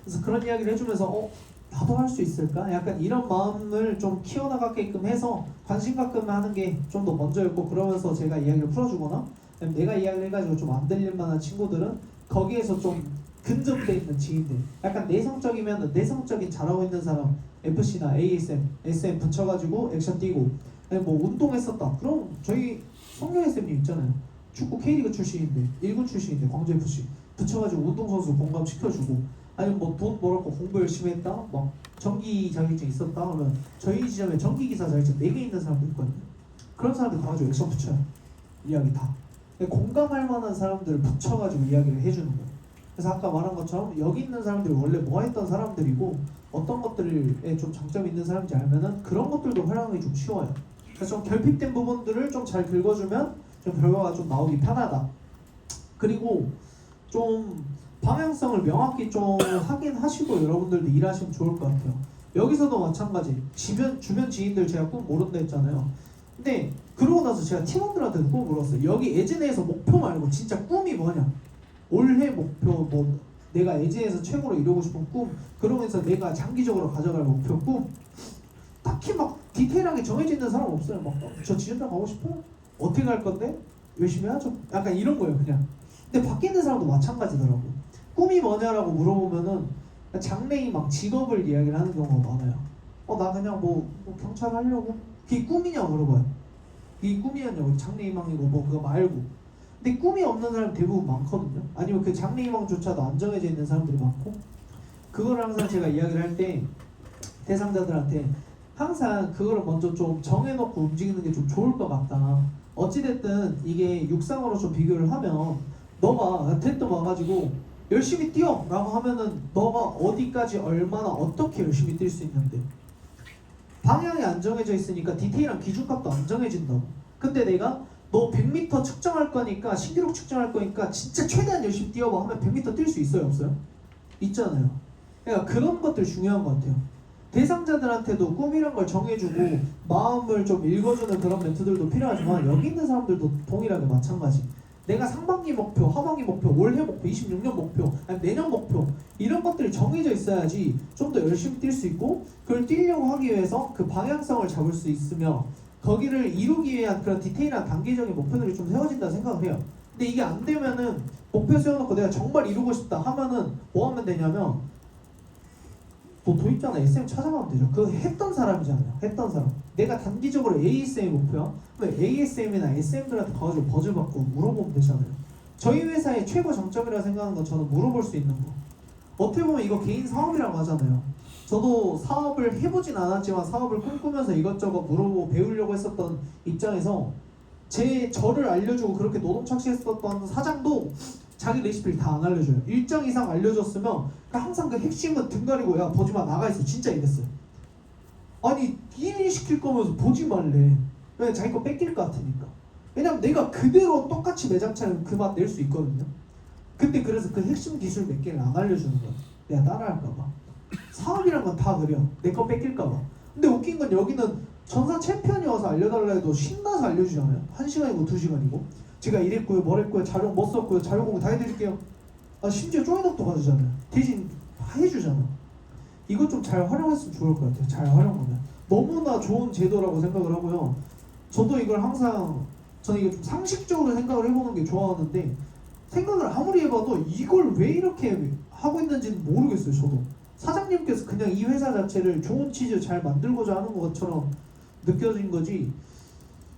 그래서 그런 이야기를 해주면서 나도 할 수 있을까? 약간 이런 마음을 좀 키워나가게끔 해서 관심 가끔 하는 게 좀 더 먼저였고, 그러면서 제가 이야기를 풀어주거나 내가 이야기를 해가지고 좀 안 들릴 만한 친구들은 거기에서 좀 근접돼 있는 지인들, 약간 내성적이면 내성적인 잘하고 있는 사람 FC나 ASM, SM 붙여가지고 액션 띄고, 아니 뭐 운동했었다. 그럼 저희 성경 SM님 있잖아요. 축구 K리그 출신인데 1군 출신인데 광주FC 붙여가지고 운동선수 공감시켜주고, 아니면 뭐 돈 벌었고 공부 열심히 했다, 막 전기 자격증 있었다 그러면 저희 지점에 전기기사 자격증 4개 있는 사람도 있거든요. 그런 사람들 가가지고 액션 붙여요. 이야기 다 공감할 만한 사람들을 붙여가지고 이야기를 해주는 거예요. 그래서 아까 말한 것처럼 여기 있는 사람들이 원래 뭐 했던 사람들이고 어떤 것들에 좀 장점이 있는 사람인지 알면은 그런 것들도 활용하기 좀 쉬워요. 그래서 좀 결핍된 부분들을 좀 잘 긁어주면 좀 결과가 좀 나오기 편하다. 그리고 좀 방향성을 명확히 좀 확인하시고 여러분들도 일하시면 좋을 것 같아요. 여기서도 마찬가지. 주변 지인들 제가 꿈 모른다 했잖아요. 근데 그러고 나서 제가 팀원들한테도 꿈 물었어요. 여기 에즈네에서 목표 말고 진짜 꿈이 뭐냐? 올해 목표, 뭐 내가 에즈네에서 최고로 이루고 싶은 꿈, 그러면서 내가 장기적으로 가져갈 목표 꿈, 딱히 막 디테일하게 정해져 있는 사람 없어요. 막 저 지점장 가고 싶어요? 어떻게 갈 건데? 열심히 하죠. 약간 이런 거예요 그냥. 근데 밖에 있는 사람도 마찬가지더라고. 꿈이 뭐냐라고 물어보면은 장래희 막 직업을 이야기를 하는 경우가 많아요. 나 그냥 뭐 경찰 하려고. 그게 꿈이냐고 물어봐요. 그게 꿈이었냐고. 장래희망이고 뭐 그거 말고. 근데 꿈이 없는 사람 대부분 많거든요. 아니면 그 장래희망조차도 안 정해져 있는 사람들이 많고. 그걸 항상 제가 이야기를 할 때 대상자들한테 항상 그거를 먼저 좀 정해놓고 움직이는 게 좀 좋을 것 같다. 어찌됐든 이게 육상으로 좀 비교를 하면 너가 대뜸 와가지고 열심히 뛰어 라고 하면은 너가 어디까지 얼마나 어떻게 열심히 뛸 수 있는데, 방향이 안 정해져 있으니까 디테일한 기준값도 안 정해진다고. 근데 내가 너 100m 측정할 거니까, 신기록 측정할 거니까 진짜 최대한 열심히 뛰어봐 하면 100m 뛸 수 있어요 없어요? 있잖아요. 그러니까 그런 것들 중요한 것 같아요. 대상자들한테도 꿈이란 걸 정해주고 마음을 좀 읽어주는 그런 멘트들도 필요하지만 여기 있는 사람들도 동일하게 마찬가지. 내가 상반기 목표, 하반기 목표, 올해 목표, 26년 목표, 아니 내년 목표, 이런 것들이 정해져 있어야지 좀 더 열심히 뛸 수 있고, 그걸 뛰려고 하기 위해서 그 방향성을 잡을 수 있으며 거기를 이루기 위한 그런 디테일한 단계적인 목표들이 좀 세워진다 생각을 해요. 근데 이게 안 되면은 목표 세워놓고 내가 정말 이루고 싶다 하면은 뭐 하면 되냐면 뭐 도입자나 SM 찾아가면 되죠. 그거 했던 사람이잖아요. 했던 사람. 내가 단기적으로 ASM 목표야? 그럼 ASM이나 SM들한테 가가지고 버즈 받고 물어보면 되잖아요. 저희 회사의 최고 장점이라 생각하는 건 저는 물어볼 수 있는 거. 어떻게 보면 이거 개인 사업이라고 하잖아요. 저도 사업을 해보진 않았지만 사업을 꿈꾸면서 이것저것 물어보고 배우려고 했었던 입장에서 저를 알려주고 그렇게 노동 착취했었던 사장도 자기 레시피를 다 안 알려줘요. 일정 이상 알려줬으면 항상 그 핵심은 등 가리고 야 보지마 나가 있어 진짜 이랬어요. 아니 1인 시킬 거면서 보지 말래. 왜? 자기 거 뺏길 것 같으니까. 왜냐면 내가 그대로 똑같이 매장 차리면 그 맛 낼 수 있거든요. 근데 그래서 그 핵심 기술 몇 개를 안 알려주는 거야. 내가 따라할까봐. 사업이란 건 다 그래요. 내 거 뺏길까봐. 근데 웃긴 건 여기는 전사 챔피언이 와서 알려달라 해도 신나서 알려주잖아요. 1시간이고 2시간이고. 제가 이랬고요, 뭐랬고요, 자료 뭐 썼고요, 자료 공부 다 해드릴게요. 아, 심지어 쪼이덕도 봐주잖아요. 대신 해주잖아. 이거 좀 잘 활용했으면 좋을 것 같아요. 잘 활용하면 너무나 좋은 제도라고 생각을 하고요. 저도 이걸 항상 저는 이거 좀 상식적으로 생각을 해보는 게 좋아하는데 생각을 아무리 해봐도 이걸 왜 이렇게 하고 있는지는 모르겠어요. 저도 사장님께서 그냥 이 회사 자체를 좋은 치즈 잘 만들고자 하는 것처럼 느껴진 거지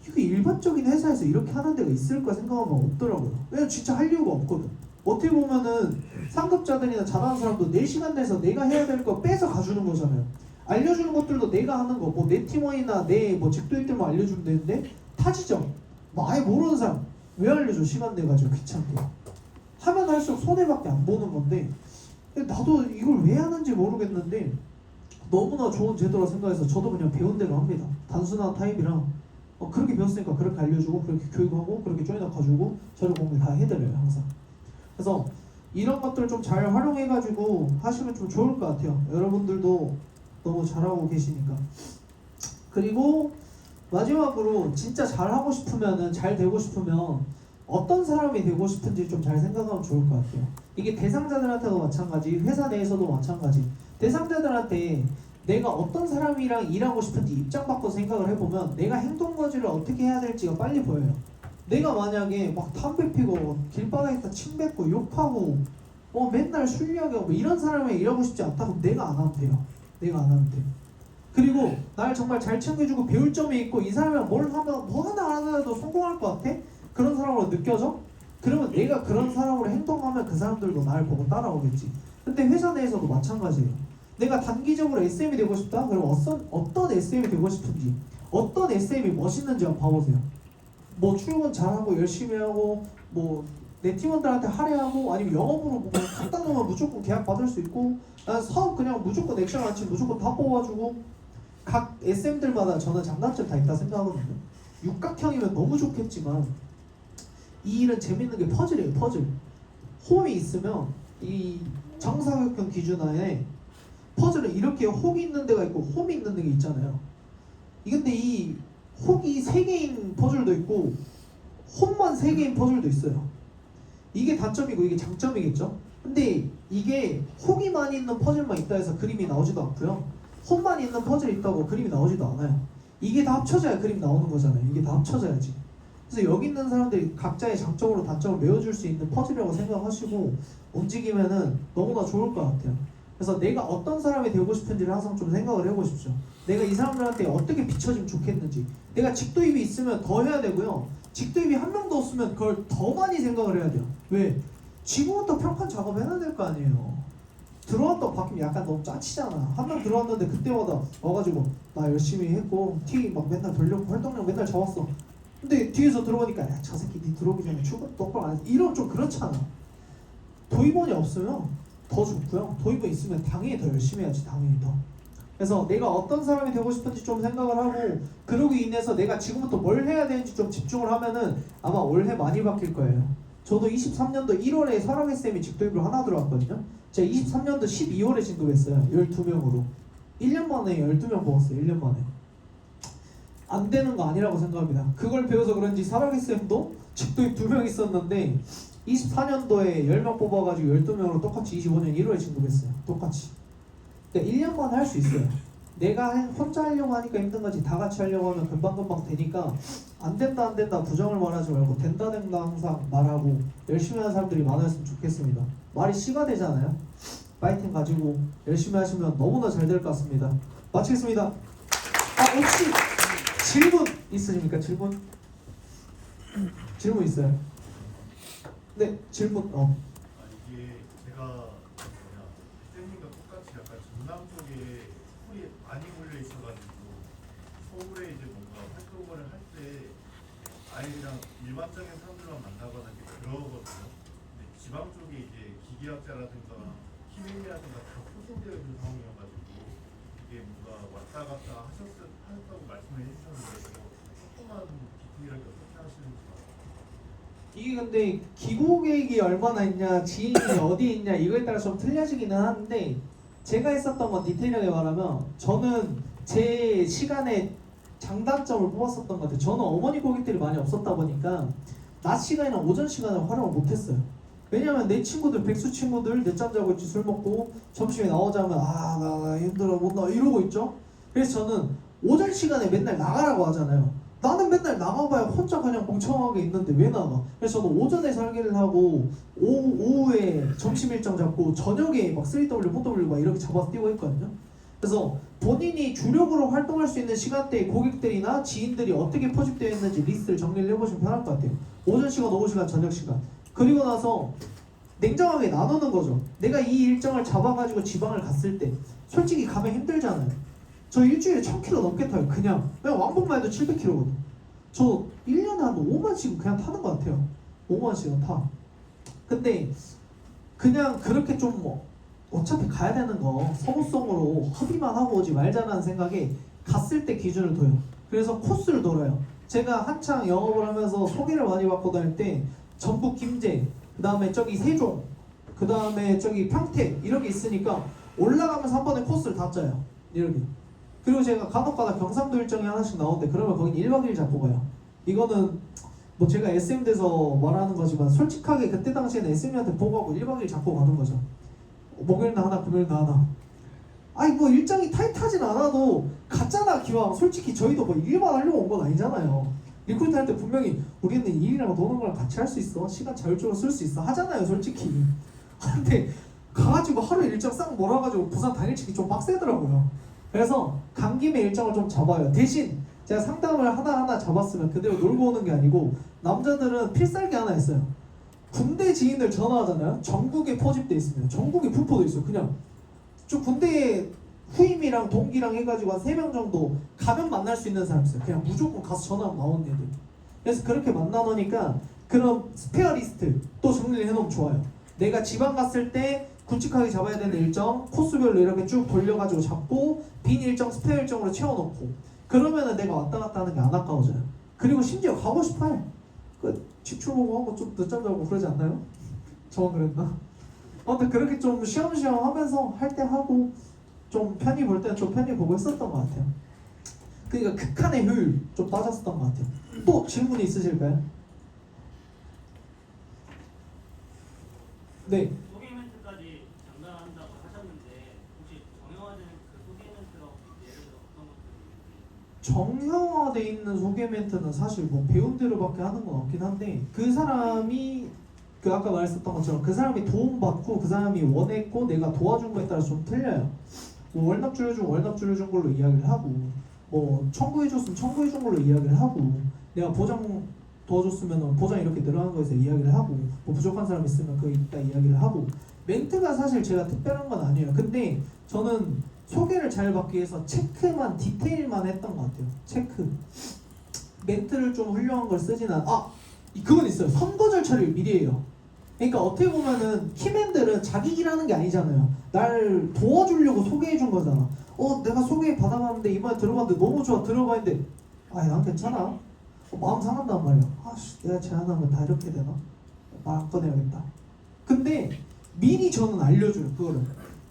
이게 일반적인 회사에서 이렇게 하는 데가 있을까 생각하면 없더라고요. 왜냐면 진짜 할 이유가 없거든. 어떻게 보면은 상급자들이나 잘하는 사람도 4시간 내서 내가 해야 될 거 빼서 가주는 거잖아요. 알려주는 것들도 내가 하는 거, 뭐 내 팀원이나 내 뭐 직도인들만 알려주면 되는데 타지점, 뭐 아예 모르는 사람 왜 알려줘? 시간 내가지고 귀찮게 하면 할수록 손해밖에 안 보는 건데 나도 이걸 왜 하는지 모르겠는데 너무나 좋은 제도라 생각해서 저도 그냥 배운 대로 합니다. 단순한 타입이랑 그렇게 배웠으니까 그렇게 알려주고 그렇게 교육하고 그렇게 조인업 가지고 저를 공부 다 해드려요 항상. 그래서 이런 것들 좀 잘 활용해가지고 하시면 좀 좋을 것 같아요. 여러분들도 너무 잘하고 계시니까. 그리고 마지막으로 진짜 잘하고 싶으면은 잘 되고 싶으면 어떤 사람이 되고 싶은지 좀 잘 생각하면 좋을 것 같아요. 이게 대상자들한테도 마찬가지, 회사 내에서도 마찬가지. 대상자들한테 내가 어떤 사람이랑 일하고 싶은지 입장 바꿔 생각을 해보면 내가 행동거지를 어떻게 해야 될지가 빨리 보여요. 내가 만약에 막 담배 피고 길바닥에다 침 뱉고 욕하고 맨날 술 이야기하고 이런 사람이 일하고 싶지 않다 그럼 내가 안 하면 돼요. 내가 안 하면 돼. 그리고 날 정말 잘 챙겨주고 배울 점이 있고 이 사람이랑 뭘 하면 뭐 하나 안 해도 성공할 것 같아? 그런 사람으로 느껴져? 그러면 내가 그런 사람으로 행동하면 그 사람들도 나를 보고 따라오겠지. 근데 회사 내에서도 마찬가지예요. 내가 단기적으로 SM이 되고 싶다? 그럼 어떤 SM이 되고 싶은지 어떤 SM이 멋있는지 한번 봐보세요. 뭐 출근 잘하고 열심히 하고 뭐 내 팀원들한테 할애하고 아니면 영업으로 뭐 갖다 놓으면 무조건 계약 받을 수 있고 난 사업 그냥 무조건 액션 안치 무조건 다 뽑아주고 각 SM들마다 저는 장단점 다 있다 생각하거든요. 육각형이면 너무 좋겠지만 이 일은 재밌는 게 퍼즐이에요. 퍼즐. 홈이 있으면 이 정사각형 기준 하에 퍼즐은 이렇게 혹이 있는 데가 있고 홈이 있는 데가 있잖아요. 근데 이 혹이 3개인 퍼즐도 있고 홈만 3개인 퍼즐도 있어요. 이게 단점이고 이게 장점이겠죠. 근데 이게 혹이 많이 있는 퍼즐만 있다 해서 그림이 나오지도 않고요. 홈만 있는 퍼즐이 있다고 그림이 나오지도 않아요. 이게 다 합쳐져야 그림이 나오는 거잖아요. 이게 다 합쳐져야지. 그래서 여기 있는 사람들이 각자의 장점으로 단점을 메워줄 수 있는 퍼즐이라고 생각하시고 움직이면은 너무나 좋을 것 같아요. 그래서 내가 어떤 사람이 되고 싶은지를 항상 좀 생각을 해보십시오. 내가 이 사람들한테 어떻게 비춰지면 좋겠는지. 내가 직도입이 있으면 더 해야 되고요. 직도입이 한 명도 없으면 그걸 더 많이 생각을 해야 돼요. 왜? 지금부터 평판 작업 해야 될 거 아니에요. 들어왔다고 바뀌면 약간 너무 짜치잖아. 한 명 들어왔는데 그때마다 와가지고 나 열심히 했고 티 막 맨날 돌렸고 활동량 맨날 잡았어. 근데 뒤에서 들어오니까 야, 저 새끼 니 들어오기 전에 출근 똑바로 안 했어. 이러면 좀 그렇잖아. 도입원이 없으면 더 좋고요. 도입원 있으면 당연히 더 열심히 해야지. 당연히 더. 그래서 내가 어떤 사람이 되고 싶은지 좀 생각을 하고 그러고 인해서 내가 지금부터 뭘 해야 되는지 좀 집중을 하면은 아마 올해 많이 바뀔 거예요. 저도 23년도 1월에 설학의 쌤이 직도입으로 하나 들어왔거든요. 제가 23년도 12월에 진급했어요. 12명으로. 1년 만에 12명 뽑았어요. 1년 만에. 안 되는 거 아니라고 생각합니다. 그걸 배워서 그런지 설학의 쌤도 직도입 2명 있었는데 24년도에 10명 뽑아가지고 12명으로 똑같이 25년 1월에 진급했어요. 똑같이. 그러니까 1년 만에 할 수 있어요. 내가 혼자 하려고 하니까 힘든 거지 다 같이 하려고 하면 금방금방 되니까 안 된다 부정을 말하지 말고 된다 항상 말하고 열심히 하는 사람들이 많았으면 좋겠습니다. 말이 씨가 되잖아요. 파이팅 가지고 열심히 하시면 너무나 잘 될 것 같습니다. 마치겠습니다. 혹시 질문 있으십니까? 질문 있어요? 네, 질문. 이게 제가 쌤님과 똑같이 약간 전남 쪽에 스쿨이 많이 몰려 있어가지고 서울에 이제 뭔가 활동을 할 때 아이들이랑 일반적인 사람들만 만나거나 이렇게 그러거든요. 근데 지방 쪽에 이제 기계학자라든가 키미라든가 다 포진되어 있는 상황이어가지고 이게 뭔가 왔다 갔다 하셨다고 말씀을 해주셨는데 조금만 디테일하게 어떻게 하시는지. 이게 근데 기고 계획이 얼마나 있냐, 지인이 어디 있냐 이거에 따라 좀 틀려지기는 하는데 제가 했었던 건 디테일하게 말하면 저는 제 시간에 장단점을 뽑았었던 것 같아요. 저는 어머니 고객들이 많이 없었다 보니까 낮 시간이나 오전 시간을 활용을 못했어요. 왜냐면 내 친구들, 백수 친구들 늦잠 자고 있지, 술 먹고 점심에 나오자면 나 힘들어 못 나와 이러고 있죠. 그래서 저는 오전 시간에 맨날 나가라고 하잖아요. 나는 맨날 나가봐야 혼자 그냥 멍청하게 있는데 왜 나가? 그래서 저는 오전에 설계를 하고 오후에 점심 일정 잡고 저녁에 막 3W, 4W 막 이렇게 잡아서 뛰고 했거든요. 그래서 본인이 주력으로 활동할 수 있는 시간대에 고객들이나 지인들이 어떻게 포집되어 있는지 리스트를 정리를 해보시면 편할 것 같아요. 오전 시간, 오후 시간, 저녁 시간. 그리고 나서 냉정하게 나누는 거죠. 내가 이 일정을 잡아가지고 지방을 갔을 때 솔직히 가면 힘들잖아요. 저 일주일에 1000km 넘게 타요. 그냥 왕복만 해도 700km거든. 저 1년에 한 5만씩은 그냥 타는 것 같아요. 5만씩은 타. 근데 그냥 그렇게 좀 어차피 가야 되는 거 서구성으로 허비만 하고 오지 말자라는 생각에 갔을 때 기준을 둬요. 그래서 코스를 돌아요. 제가 한창 영업을 하면서 소개를 많이 받고 다닐 때 전북 김제, 그 다음에 저기 세종, 그 다음에 저기 평택 이렇게 있으니까 올라가면서 한 번에 코스를 다 짜요. 이렇게. 그리고 제가 간혹가다 경상도 일정이 하나씩 나오는데 그러면 거긴 1박 2일 잡고 가요. 이거는 뭐 제가 SM대에서 말하는 거지만 솔직하게 그때 당시에는 SM한테 보고하고 1박 2일 잡고 가는 거죠. 목요일날 하나, 금요일날 하나. 아니 뭐 일정이 타이트하진 않아도 갔잖아 기왕. 솔직히 저희도 뭐 일만 하려고 온 건 아니잖아요. 리크루트 할 때 분명히 우리는 일이랑 노는 거랑 같이 할 수 있어, 시간 자율적으로 쓸 수 있어 하잖아요 솔직히. 근데 가가지고 하루 일정 싹 몰아가지고 부산 당일치기 좀 빡세더라고요. 그래서 간 김에 일정을 좀 잡아요. 대신 제가 상담을 하나하나 잡았으면 그대로 놀고 오는 게 아니고 남자들은 필살기 하나 있어요. 군대 지인들 전화하잖아요. 전국에 포집돼 있습니다. 전국에 분포돼 있어요. 그냥 저 군대에 후임이랑 동기랑 해가지고 한 3명 정도 가면 만날 수 있는 사람 있어요. 그냥 무조건 가서 전화하면 나오는 애들. 그래서 그렇게 만나 놓으니까 그런 스페어 리스트 또 정리를 해놓으면 좋아요. 내가 지방 갔을 때 굵직하게 잡아야 되는 일정 코스별로 이렇게 쭉 돌려가지고 잡고 빈 일정 스페어 일정으로 채워놓고 그러면은 내가 왔다 갔다 하는 게 안 아까워져요. 그리고 심지어 가고 싶어요. 지출 보고 하고 좀 늦잠 자고 그러지 않나요? 저만 그랬나? 아무튼 그렇게 좀 쉬엄쉬엄 하면서 할 때 하고 좀 편히 볼 때는 좀 편히 보고 했었던 것 같아요. 그러니까 극한의 효율 좀 빠졌었던 것 같아요. 또 질문이 있으실까요? 네. 소개 멘트까지 장담한다고 하셨는데 혹시 정형화된 그 소개 멘트가 예를 들어 어떤 것들이 정형화돼 있는 소개 멘트는 사실 뭐 배운 대로밖에 하는 건 없긴 한데 그 사람이 그 아까 말했었던 것처럼 그 사람이 도움받고 그 사람이 원했고 내가 도와준 거에 따라서 좀 틀려요. 뭐 월납 줄여준 월납 줄여준 걸로 이야기를 하고 뭐 청구해줬으면 청구해준 걸로 이야기를 하고 내가 보장 도와줬으면 보장 이렇게 늘어나는 거에서 이야기를 하고 뭐 부족한 사람 있으면 그거 있다 이야기를 하고 멘트가 사실 제가 특별한 건 아니에요. 근데 저는 소개를 잘 받기 위해서 체크만 디테일만 했던 것 같아요. 체크 멘트를 좀 훌륭한 걸 쓰진 그건 있어요. 선거 절차를 미리 해요. 그러니까 어떻게 보면은 키맨들은 자기 일하는 게 아니잖아요. 날 도와주려고 소개해준 거잖아. 내가 소개 받아봤는데 이번에 들어봤는데 너무 좋아 들어봤는데 난 괜찮아. 마음 상한단 말이야. 내가 제안한 건 다 이렇게 되나? 말 안 꺼내야겠다. 근데 미리 저는 알려줘요. 그거를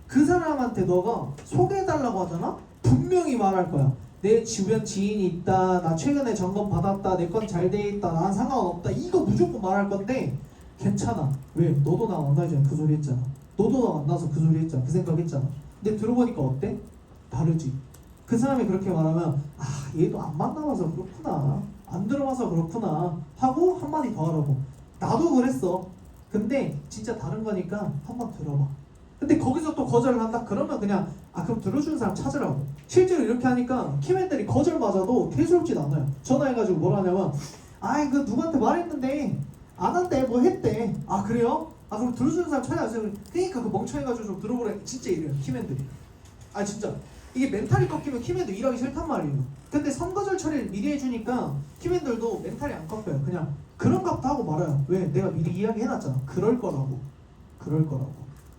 그 사람한테 너가 소개해달라고 하잖아? 분명히 말할 거야. 내 주변 지인이 있다, 나 최근에 점검 받았다, 내 건 잘 돼 있다, 난 상관없다. 이거 무조건 말할 건데 괜찮아. 왜? 너도 나 만나기 그 소리 했잖아. 너도 나 만나서 그 소리 했잖아. 그 생각 했잖아. 근데 들어보니까 어때? 다르지. 그 사람이 그렇게 말하면 얘도 안 만나봐서 그렇구나, 안 들어봐서 그렇구나 하고 한마디 더 하라고. 나도 그랬어. 근데 진짜 다른 거니까 한번 들어봐. 근데 거기서 또 거절을 한다? 그러면 그냥 그럼 들어주는 사람 찾으라고. 실제로 이렇게 하니까 키맨들이 거절 맞아도 대수롭진 않아요. 전화해가지고 뭐라 하냐면 그 누구한테 말했는데 안 한대, 뭐 했대. 그래요? 그럼 들어주는 사람 찾아가세요. 그러니까 그 멍청해가지고 좀 들어보래. 진짜 이래요 키맨들이. 진짜 이게 멘탈이 꺾이면 키맨도 일하기 싫단 말이에요. 근데 선거절 처리를 미리 해주니까 키맨들도 멘탈이 안 꺾여요. 그냥 그런 값도 하고 말아요. 왜? 내가 미리 이야기해놨잖아. 그럴 거라고.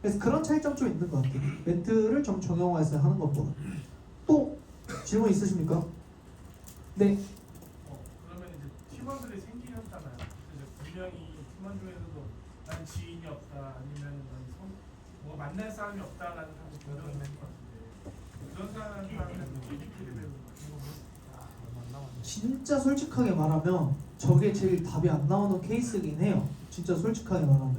그래서 그런 차이점 좀 있는 것 같아요. 멘트를 좀 정형화해서 하는 것보다. 또 질문 있으십니까? 네. 그러면 이제 팀원들이 생기셨잖아요. 그래서 분명히 팀원 중에서도 난 지인이 없다 아니면 뭐 만날 사람이 없다라는 사람이 분명히 있을 것 같은데 그런 사람은 어떻게 되는 진짜 솔직하게 말하면 저게 제일 답이 안 나오는 케이스긴 해요. 진짜 솔직하게 말하면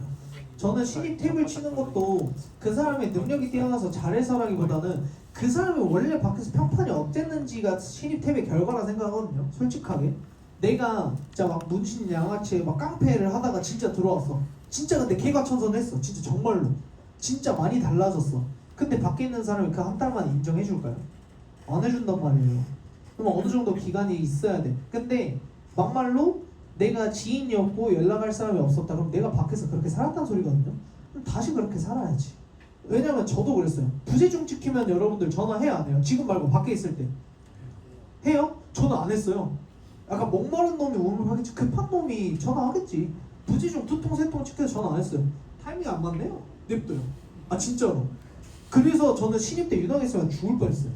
저는 신입 탭을 치는 것도 그 사람의 능력이 뛰어나서 잘해서라기보다는 그 사람이 원래 밖에서 평판이 어땠는지가 신입 탭의 결과라 생각하거든요. 솔직하게 내가 진짜 막 문신 양아치에 막 깡패를 하다가 진짜 들어왔어. 진짜 근데 개과천선했어. 진짜 정말로 진짜 많이 달라졌어. 근데 밖에 있는 사람이 그 한 달 만에 인정해 줄까요? 안 해준단 말이에요. 그럼 어느 정도 기간이 있어야 돼. 근데 막말로 내가 지인이었고 연락할 사람이 없었다. 그럼 내가 밖에서 그렇게 살았단 소리거든요. 그럼 다시 그렇게 살아야지. 왜냐면 저도 그랬어요. 부재중 찍히면 여러분들 전화해요 안 해요? 지금 말고 밖에 있을 때 해요? 전화 안 했어요. 약간 목마른 놈이 우물하겠지. 급한 놈이 전화하겠지. 부재중 두 통 세 통 찍혀서 전화 안 했어요. 타이밍이 안 맞네요. 냅둬요. 아 진짜로. 그래서 저는 신입 때 유능했으면 죽을 뻔했어요.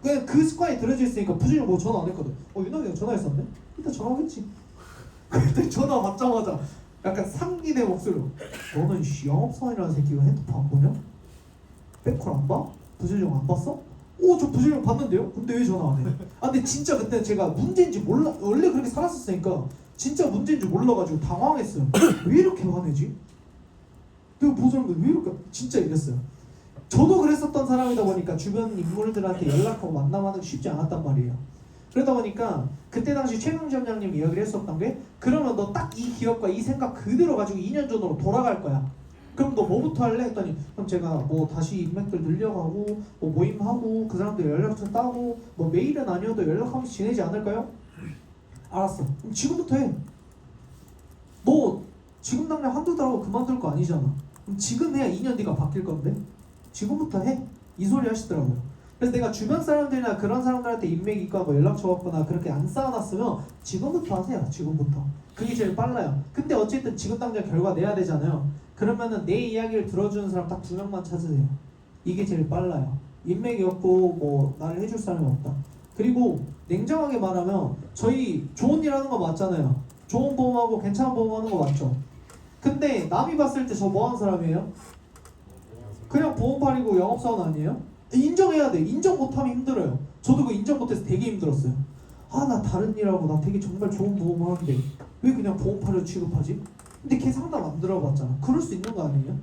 그냥 그 습관이 들어져 있으니까 부재중 뭐 전화 안 했거든. 유능이 형 전화했었네? 일단 전화하겠지. 그때 전화 받자마자 약간 상기된 목소리로 너는 영업사원이라는 새끼가 핸드폰 안 보냐? 백콜 안 봐? 부재중 안 봤어? 오 저 부재중 봤는데요? 근데 왜 전화 안 해? 아 근데 진짜 그때 제가 문제인지 몰라 원래 그렇게 살았었으니까 진짜 문제인지 몰라가지고 당황했어요. 왜 이렇게 화내지? 내가 보자는데 왜 이렇게 진짜 이랬어요. 저도 그랬었던 사람이다 보니까 주변 인물들한테 연락하고 만남하는 게 쉽지 않았단 말이에요. 그러다 보니까 그때 당시 최강 점장님 이야기를 했었던 게 그러면 너 딱 이 기업과 이 생각 그대로 가지고 2년 전으로 돌아갈 거야. 그럼 너 뭐부터 할래? 했더니 그럼 제가 뭐 다시 인맥들 늘려가고 뭐 모임하고 그 사람들 연락처 따고 뭐 매일은 아니어도 연락하면서 지내지 않을까요? 알았어. 그럼 지금부터 해. 너 지금 당장 한두 달 하고 그만둘 거 아니잖아. 그럼 지금 해야 2년 뒤가 바뀔 건데 지금부터 해. 이 소리 하시더라고요. 그래서 내가 주변 사람들이나 그런 사람들한테 인맥이 있고 뭐 연락처 없거나 그렇게 안 쌓아놨으면 지금부터 하세요. 지금부터. 그게 제일 빨라요. 근데 어쨌든 지금 당장 결과 내야 되잖아요. 그러면은 내 이야기를 들어주는 사람 딱 2명만 찾으세요. 이게 제일 빨라요. 인맥이 없고 뭐 나를 해줄 사람이 없다. 그리고 냉정하게 말하면 저희 좋은 일 하는 거 맞잖아요. 좋은 보험하고 괜찮은 보험하는 거 맞죠? 근데 남이 봤을 때 저 뭐 하는 사람이에요? 그냥 보험팔이고 영업사원 아니에요? 인정해야 돼. 인정 못하면 힘들어요. 저도 그 인정 못해서 되게 힘들었어요. 아 나 다른 일하고 나 되게 정말 좋은 보험을 하는데 왜 그냥 보험팔이로 취급하지? 근데 걔 상담 안 들어봤잖아. 그럴 수 있는 거 아니에요?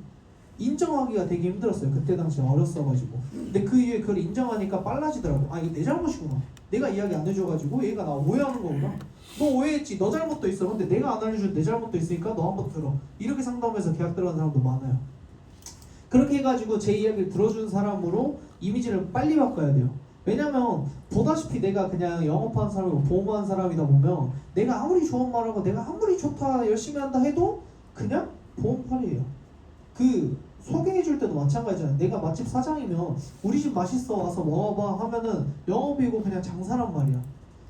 인정하기가 되게 힘들었어요. 그때 당시에 어렸어가지고. 근데 그 이후에 그걸 인정하니까 빨라지더라고. 아 이게 내 잘못이구나. 내가 이야기 안 해줘가지고 얘가 나 오해하는 거구나. 너 오해했지. 너 잘못도 있어. 근데 내가 안 알려준 내 잘못도 있으니까 너 한번 들어. 이렇게 상담해서 계약 들어간 사람도 많아요. 그렇게 해가지고 제 이야기를 들어준 사람으로 이미지를 빨리 바꿔야 돼요. 왜냐면 보다시피 내가 그냥 영업하는 사람이고 보험하는 사람이다 보면 내가 아무리 좋은 말하고 내가 아무리 좋다 열심히 한다 해도 그냥 보험팔이에요. 그 소개해줄 때도 마찬가지잖아요. 내가 맛집 사장이면 우리 집 맛있어 와서 먹어봐 하면은 영업이고 그냥 장사란 말이야.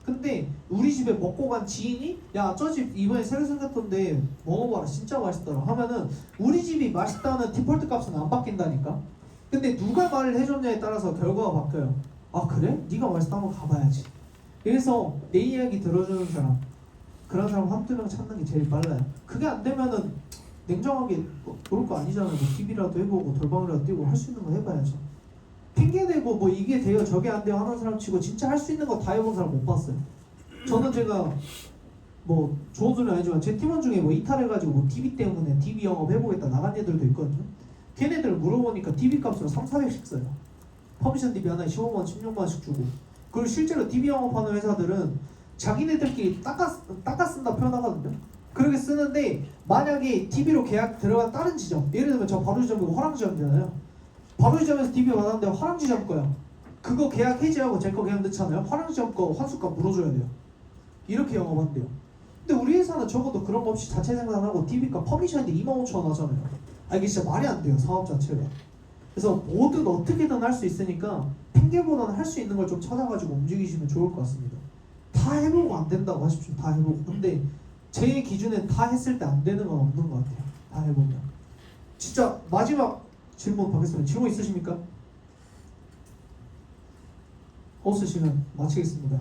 근데 우리 집에 먹고 간 지인이 야 저 집 이번에 새로 생겼던데 먹어봐라 진짜 맛있더라 하면은 우리 집이 맛있다는 디폴트 값은 안 바뀐다니까. 근데 누가 말을 해줬냐에 따라서 결과가 바뀌어요. 아 그래? 네가 맛있다 한번 가봐야지. 그래서 내 이야기 들어주는 사람 그런 사람 한두 명 찾는 게 제일 빨라요. 그게 안 되면은 냉정하게 그럴 거 아니잖아요. 뭐 TV라도 해보고 돌방이라도 뛰고 할 수 있는 거 해봐야죠. 핑계대고 뭐 이게 돼요 저게 안 돼요 하는 사람 치고 진짜 할 수 있는 거 다 해본 사람 못 봤어요. 저는 제가 뭐 좋은 소리는 아니지만 제 팀원 중에 뭐 이탈해가지고 뭐 TV 때문에 TV 영업 해보겠다 나간 애들도 있거든요. 걔네들 물어보니까 TV 값으로 3,400씩 써요. 퍼미션 TV 하나에 15만 16만씩 주고. 그리고 실제로 TV 영업하는 회사들은 자기네들끼리 닦아 쓴다 표현하거든요. 그렇게 쓰는데 만약에 TV로 계약 들어간 다른 지점 예를 들면 저 바로지점이고 화랑지점이잖아요. 바로지점에서 TV 받았는데 화랑지점 거야. 그거 계약 해지하고 제 거 계약 넣잖아요. 화랑지점 거 환수값 물어줘야 돼요. 이렇게 영업한대요. 근데 우리 회사는 적어도 그런 거 없이 자체 생산하고 TV값 퍼미션인데 25,000원 하잖아요. 아 이게 진짜 말이 안 돼요 사업 자체가. 그래서 뭐든 어떻게든 할 수 있으니까 핑계보다는 할 수 있는 걸 좀 찾아가지고 움직이시면 좋을 것 같습니다. 다 해보고 안 된다고 하십시오. 다 해보고. 근데 제 기준엔 다 했을 때 안 되는 건 없는 것 같아요. 다 해보면. 진짜 마지막 질문 받겠습니다. 질문 있으십니까? 없으시면 마치겠습니다.